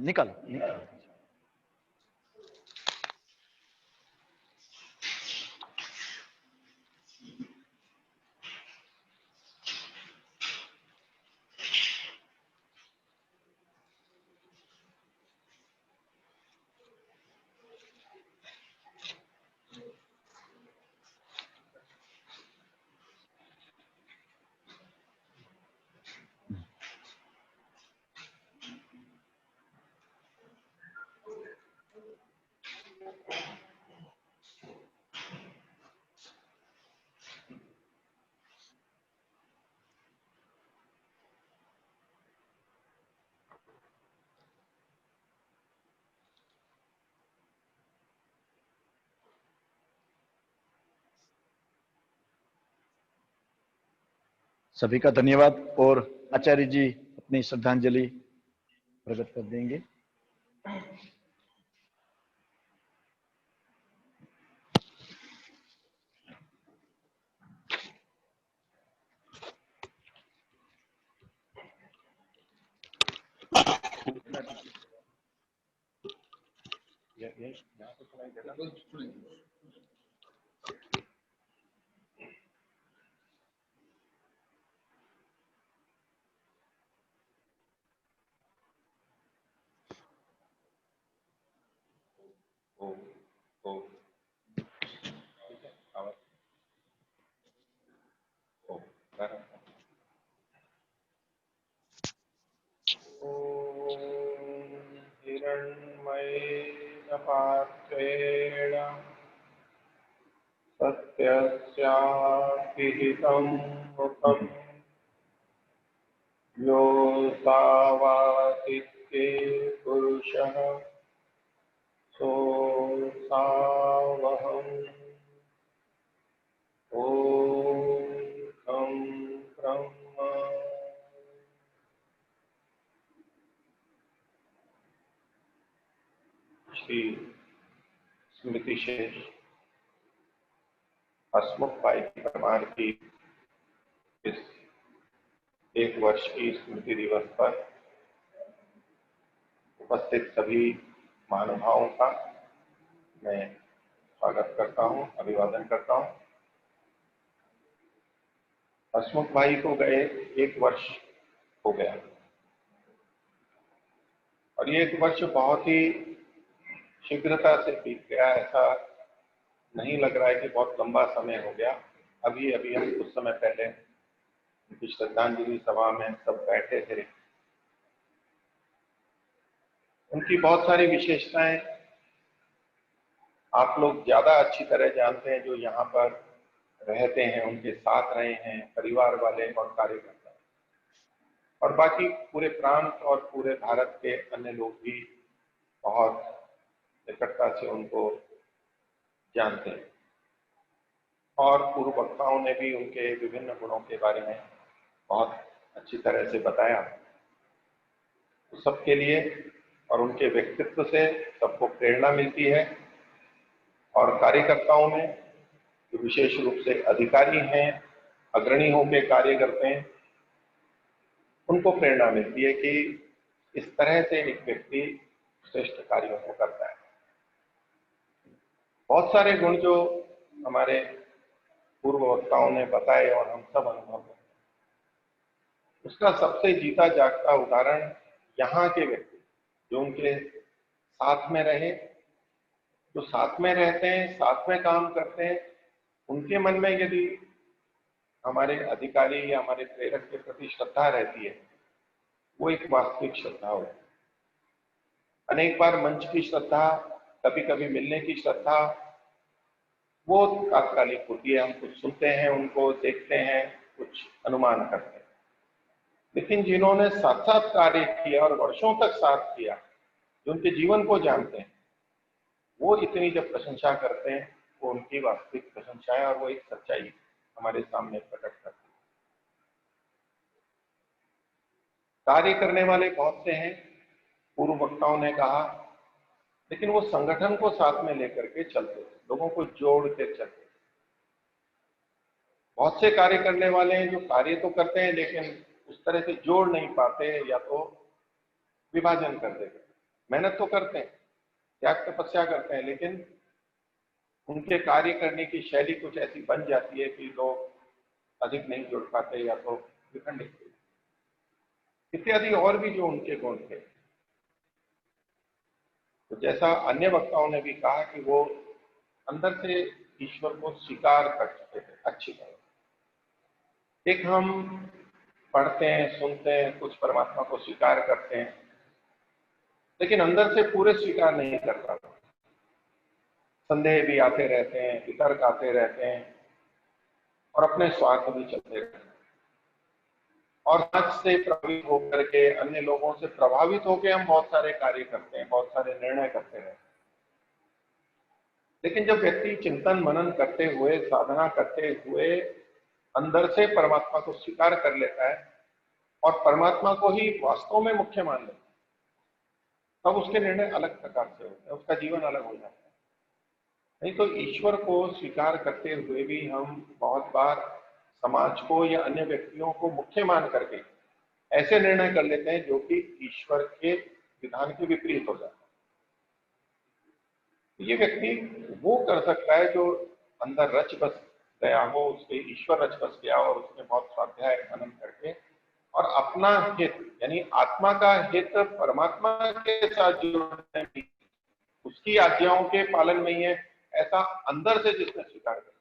निकालो निकालो। सभी का धन्यवाद और आचार्य जी अपनी श्रद्धांजलि प्रकट कर देंगे। हिरण्मयेन पात्रेण सत्यस्यापिहितं मुखं यो सावातिथ्ये पुरुषः सोऽसावहम्। ॐ खं ब्रह्म श्री स्मृति शेष हसमुख भाई परमार की इस 1 वर्ष की स्मृति दिवस पर उपस्थित सभी महानुभावों का मैं स्वागत करता हूं, अभिवादन करता हूं। हसमुख भाई को गए 1 वर्ष हो गया और ये 1 वर्ष बहुत ही शीघ्रता से बीत गया। ऐसा नहीं लग रहा है कि बहुत लंबा समय हो गया। अभी हम कुछ समय पहले उनकी श्रद्धांजलि सभा में सब बैठे थे। उनकी बहुत सारी विशेषताएं आप लोग ज्यादा अच्छी तरह जानते हैं, जो यहाँ पर रहते हैं, उनके साथ रहे हैं, परिवार वाले और कार्यकर्ता, और बाकी पूरे प्रांत और पूरे भारत के अन्य लोग भी बहुत निकटता से उनको जानते हैं। और पूर्व वक्ताओं ने भी उनके विभिन्न गुणों के बारे में बहुत अच्छी तरह से बताया। तो सबके लिए और उनके व्यक्तित्व से सबको प्रेरणा मिलती है। और कार्यकर्ताओं में जो विशेष रूप से अधिकारी हैं, अग्रणी होकर कार्य करते हैं, उनको प्रेरणा मिलती है कि इस तरह से एक व्यक्ति श्रेष्ठ कार्यों को करता है। बहुत सारे गुण जो हमारे पूर्व वक्ताओं ने बताए और हम सब अनुभव करते हैं, उसका सबसे जीता जागता उदाहरण यहाँ के व्यक्ति जो उनके साथ में रहे, जो साथ में रहते हैं, साथ में काम करते हैं, उनके मन में यदि हमारे अधिकारी या हमारे प्रेरक के प्रति श्रद्धा रहती है, वो एक वास्तविक श्रद्धा हो। अनेक बार मंच की श्रद्धा, कभी कभी मिलने की श्रद्धा, वो तात्कालिक होती है। हम कुछ सुनते हैं, उनको देखते हैं, कुछ अनुमान करते हैं। लेकिन जिन्होंने साथ साथ कार्य किया और वर्षों तक साथ किया, जो उनके जीवन को जानते हैं, वो इतनी जब प्रशंसा करते हैं, वो उनकी वास्तविक प्रशंसा है और वो एक सच्चाई हमारे सामने प्रकट करती है। कार्य करने वाले बहुत से हैं, पूर्व वक्ताओं ने कहा, लेकिन वो संगठन को साथ में लेकर के चलते थे, लोगों को जोड़ के चलते थे। बहुत से कार्य करने वाले हैं जो कार्य तो करते हैं लेकिन उस तरह से जोड़ नहीं पाते, या तो विभाजन कर देते। मेहनत तो करते हैं, त्याग तपस्या करते हैं, लेकिन उनके कार्य करने की शैली कुछ ऐसी बन जाती है कि लोग अधिक नहीं जुड़ पाते या तो विखंडित। इत्यादि और भी जो उनके गुण थे। तो जैसा अन्य वक्ताओं ने भी कहा कि वो अंदर से ईश्वर को स्वीकार कर चुके थे अच्छी तरह। एक हम पढ़ते हैं, सुनते हैं, कुछ परमात्मा को स्वीकार करते हैं, लेकिन अंदर से पूरे स्वीकार नहीं कर पाते। संदेह भी आते रहते हैं, वितर्क आते रहते हैं और अपने स्वार्थ भी चलते रहते हैं। और सच से प्रभावित होकर के, अन्य लोगों से प्रभावित होकर हम बहुत सारे कार्य करते हैं, बहुत सारे निर्णय करते हैं। लेकिन जब व्यक्ति चिंतन मनन करते हुए, साधना करते हुए अंदर से परमात्मा को स्वीकार कर लेता है और परमात्मा को ही वास्तव में मुख्य मान लेता है, तब उसके निर्णय अलग प्रकार से होते हैं, उसका जीवन अलग हो जाता है। नहीं तो ईश्वर को स्वीकार करते हुए भी हम बहुत बार समाज को या अन्य व्यक्तियों को मुख्य मान करके ऐसे निर्णय कर लेते हैं जो कि ईश्वर के विधान के विपरीत हो जाता है। ये व्यक्ति वो कर सकता है जो अंदर रच बस गया हो, उसके ईश्वर रच बस गया और उसने बहुत स्वाध्याय मनन करके और अपना हित यानी आत्मा का हित परमात्मा के साथ जोड़ने में, उसकी आज्ञाओं के पालन में ही है, ऐसा अंदर से जिसने स्वीकार किया।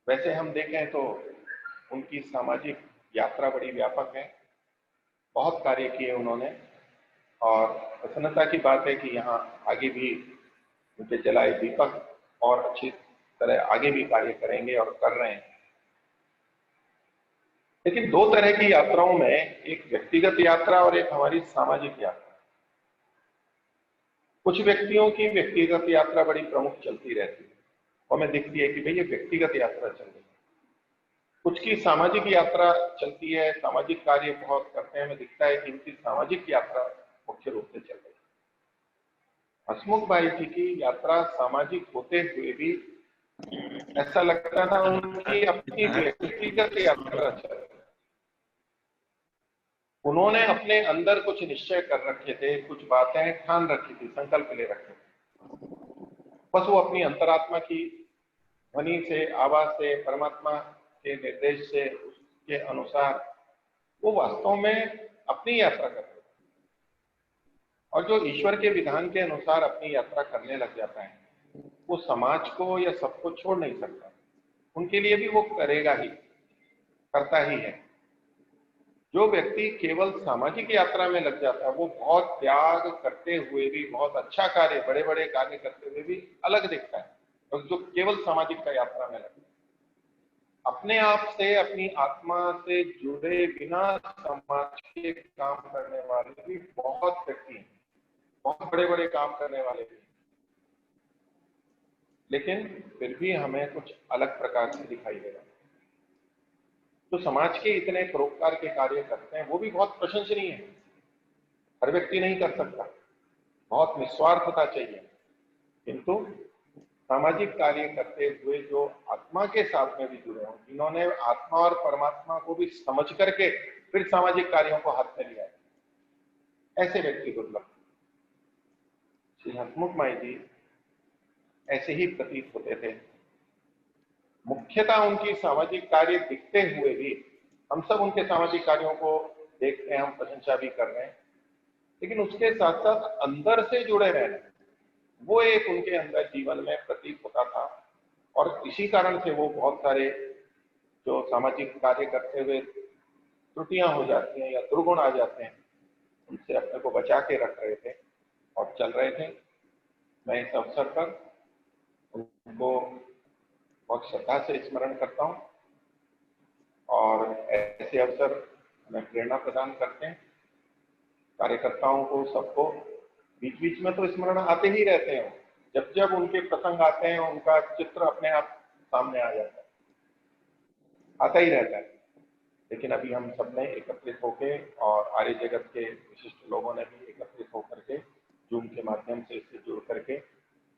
वैसे हम देखें तो उनकी सामाजिक यात्रा बड़ी व्यापक है, बहुत कार्य किए उन्होंने और प्रसन्नता की बात है कि यहाँ आगे भी उनके जलाए दीपक और अच्छी तरह आगे भी कार्य करेंगे और कर रहे हैं। लेकिन दो तरह की यात्राओं में, एक व्यक्तिगत यात्रा और एक हमारी सामाजिक यात्रा। कुछ व्यक्तियों की व्यक्तिगत यात्रा बड़ी प्रमुख चलती रहती है और हमें दिखती है कि भाई ये व्यक्तिगत यात्रा चल रही है। कुछ की सामाजिक यात्रा चलती है, सामाजिक कार्य बहुत करते हैं, हमें दिखता है कि इनकी सामाजिक यात्रा मुख्य रूप से चल रही है। हसमुख भाई जी की यात्रा सामाजिक होते हुए भी ऐसा लगता था उनकी अपनी व्यक्तिगत यात्रा चल रही है। उन्होंने अपने अंदर कुछ निश्चय कर रखे थे, कुछ बातें ठान रखी थी, संकल्प ले रखे थे, बस वो अपनी अंतरात्मा की ध्वनि से, आवाज से, परमात्मा के निर्देश से, उसके अनुसार वो वास्तव में अपनी यात्रा कर रहे थे। और जो ईश्वर के विधान के अनुसार अपनी यात्रा करने लग जाता है, वो समाज को या सबको छोड़ नहीं सकता, उनके लिए भी वो करेगा ही, करता ही है। जो व्यक्ति केवल सामाजिक यात्रा में लग जाता है, वो बहुत त्याग करते हुए भी, बहुत अच्छा कार्य, बड़े बड़े कार्य करते हुए भी अलग दिखता है। और जो केवल सामाजिक का यात्रा में लगता है, अपने आप से, अपनी आत्मा से जुड़े बिना समाज के काम करने वाले भी बहुत व्यक्ति हैं, बहुत बड़े बड़े काम करने वाले भी, लेकिन फिर भी हमें कुछ अलग प्रकार से दिखाई दे रहा है। तो समाज के इतने परोपकार के कार्य करते हैं, वो भी बहुत प्रशंसनीय है, हर व्यक्ति नहीं कर सकता, बहुत निस्वार्थता चाहिए, किंतु सामाजिक कार्य करते हुए जो आत्मा के साथ में भी जुड़े हों, जिन्होंने आत्मा और परमात्मा को भी समझ करके फिर सामाजिक कार्यों को हाथ में लिया है, ऐसे व्यक्ति दुर्लभ। श्री हसमुख माई जी ऐसे ही प्रतीत होते थे। मुख्यतः उनकी सामाजिक कार्य दिखते हुए भी हम सब उनके सामाजिक कार्यों को देखते हैं, हम प्रशंसा भी कर रहे हैं, लेकिन उसके साथ साथ अंदर से जुड़े रहना, वो एक उनके अंदर जीवन में प्रतीत होता था। और इसी कारण से वो बहुत सारे जो सामाजिक कार्य करते हुए त्रुटियां हो जाती हैं या दुर्गुण आ जाते हैं, उनसे अपने को बचा के रख रहे थे और चल रहे थे। मैं इस अवसर पर उनको बहुत श्रद्धा से स्मरण करता हूँ और ऐसे अवसर हमें प्रेरणा प्रदान करते हैं। कार्यकर्ताओं को सबको बीच बीच में तो स्मरण आते ही रहते हैं, जब जब उनके प्रसंग आते हैं उनका चित्र अपने आप सामने आ जाता है, आता ही रहता है। लेकिन अभी हम सब ने एकत्रित होके और आर्य जगत के विशिष्ट लोगों ने भी एकत्रित होकर के जूम के माध्यम से इससे जुड़ करके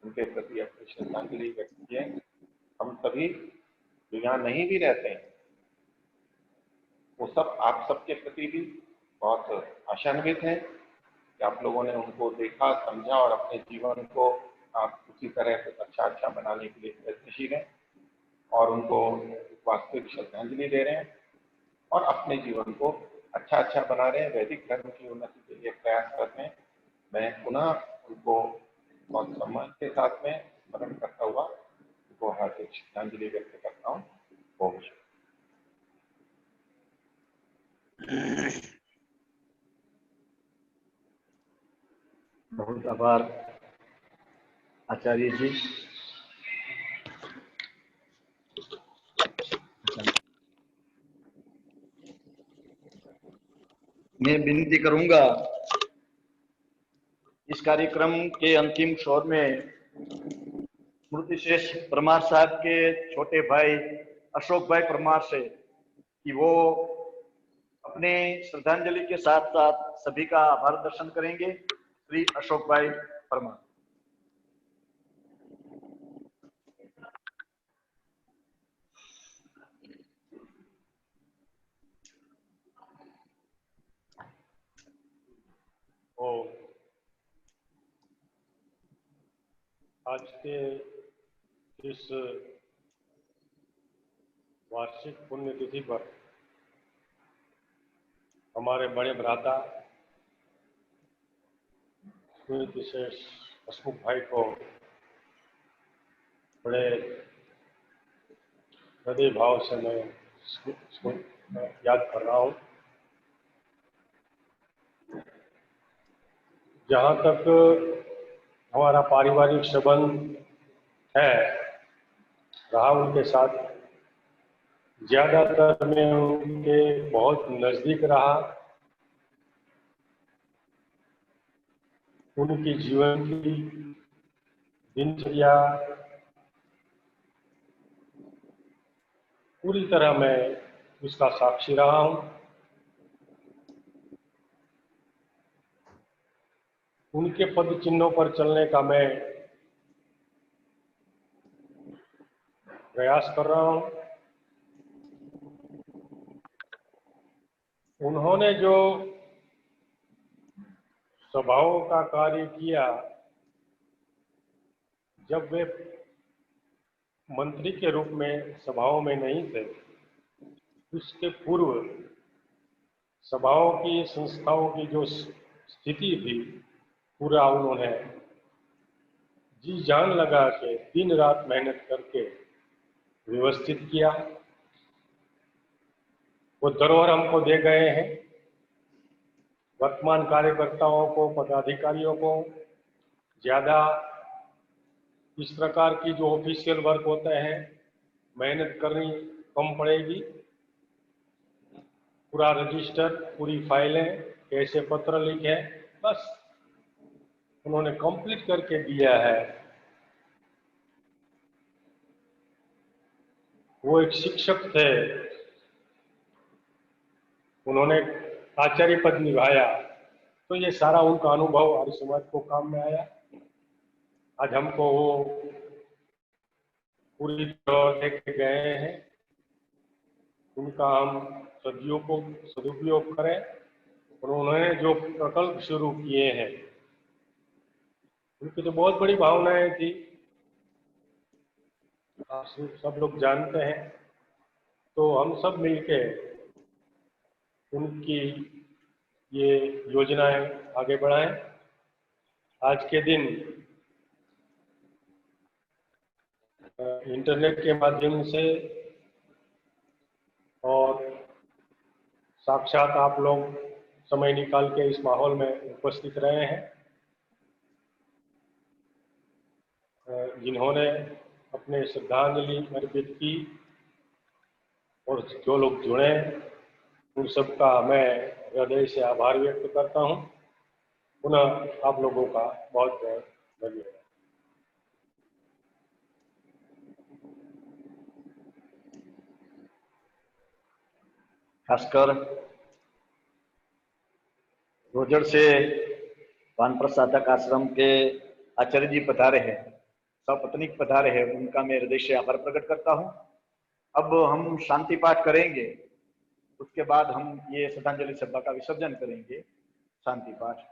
उनके प्रति अपनी श्रद्धांजलि व्यक्त की है। हम सभी जो यहाँ नहीं भी रहते हैं वो सब आप सबके प्रति भी बहुत आशान्वित हैं कि आप लोगों ने उनको देखा, समझा और अपने जीवन को आप उसी तरह से अच्छा बनाने के लिए प्रयत्नशील हैं और उनको वास्तविक श्रद्धांजलि दे रहे हैं और अपने जीवन को अच्छा बना रहे हैं, वैदिक धर्म की उन्नति के लिए प्रयास करते हैं। मैं पुनः उनको बहुत सम्मान के साथ में स्मरण करता हुआ उनको हार्दिक श्रद्धांजलि व्यक्त करता हूँ। ओम बहुत आभार आचार्य जी। मैं विनती करूंगा इस कार्यक्रम के अंतिम छोर में स्मृति शेष परमार साहब के छोटे भाई अशोक भाई परमार से कि वो अपने श्रद्धांजलि के साथ साथ सभी का आभार दर्शन करेंगे। श्री अशोक भाई परमार। आज के इस वार्षिक पुण्यतिथि पर हमारे बड़े भ्राता स्मृति शेष हसमुख भाई को बड़े हृदय भाव से मैं याद कर रहा हूँ। जहाँ तक हमारा पारिवारिक संबंध है रहा उनके साथ, ज्यादातर में उनके बहुत नजदीक रहा। उनकी जीवन की दिनचर्या पूरी तरह मैं उसका साक्षी रहा हूँ। उनके पद चिन्हों पर चलने का मैं प्रयास कर रहा हूँ। उन्होंने जो सभाओं का कार्य किया, जब वे मंत्री के रूप में सभाओं में नहीं थे, उसके पूर्व सभाओं की, संस्थाओं की जो स्थिति थी, पूरा उन्होंने जी जान लगा के दिन रात मेहनत करके व्यवस्थित किया। वो धरोहर हमको दे गए हैं। वर्तमान कार्यकर्ताओं को, पदाधिकारियों को ज्यादा इस प्रकार की जो ऑफिशियल वर्क होते हैं मेहनत करनी कम पड़ेगी। पूरा रजिस्टर, पूरी फाइलें, कैसे पत्र लिखे, बस उन्होंने कंप्लीट करके दिया है। वो एक शिक्षक थे, उन्होंने आचार्य पद निभाया, तो ये सारा उनका अनुभव आर्य समाज को काम में आया। आज हमको वो पूरी तरह देखे गए हैं, उनका हम सदुपयोग करें और उन्होंने जो प्रकल्प शुरू किए हैं उनकी तो बहुत बड़ी भावनाएं थी, आप सब लोग जानते हैं। तो हम सब मिलके उनकी ये योजनाएं आगे बढ़ाएं। आज के दिन इंटरनेट के माध्यम से और साक्षात आप लोग समय निकाल के इस माहौल में उपस्थित रहे हैं, जिन्होंने अपने श्रद्धांजलि अर्पित की और जो लोग जुड़े उन सबका मैं हृदय से आभार व्यक्त करता हूं। पुनः आप लोगों का बहुत बहुत धन्यवाद। खासकर रोजड़ से वानप्रसादक आश्रम के आचार्य जी पधारे हैं, सपत्नीक पधारे हैं, उनका मैं हृदय से आभार प्रकट करता हूं। अब हम शांति पाठ करेंगे, उसके बाद हम ये श्रद्धांजलि सभा का विसर्जन करेंगे। शांति पाठ।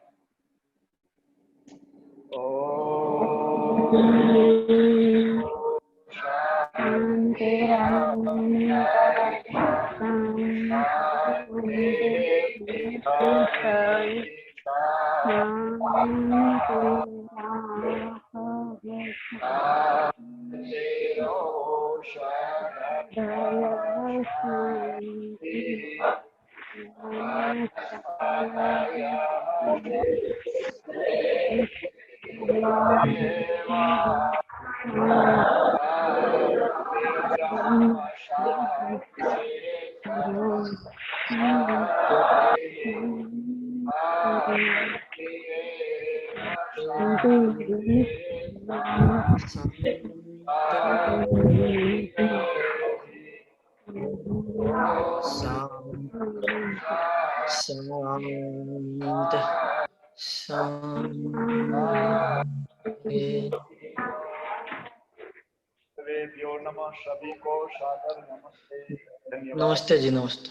नमः सभी को सादर नमस्ते। धन्यवाद। नमस्ते जी, नमस्ते।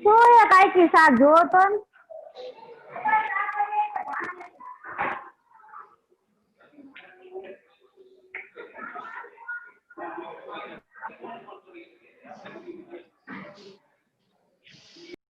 શું એ કાંઈ સાથ જો તો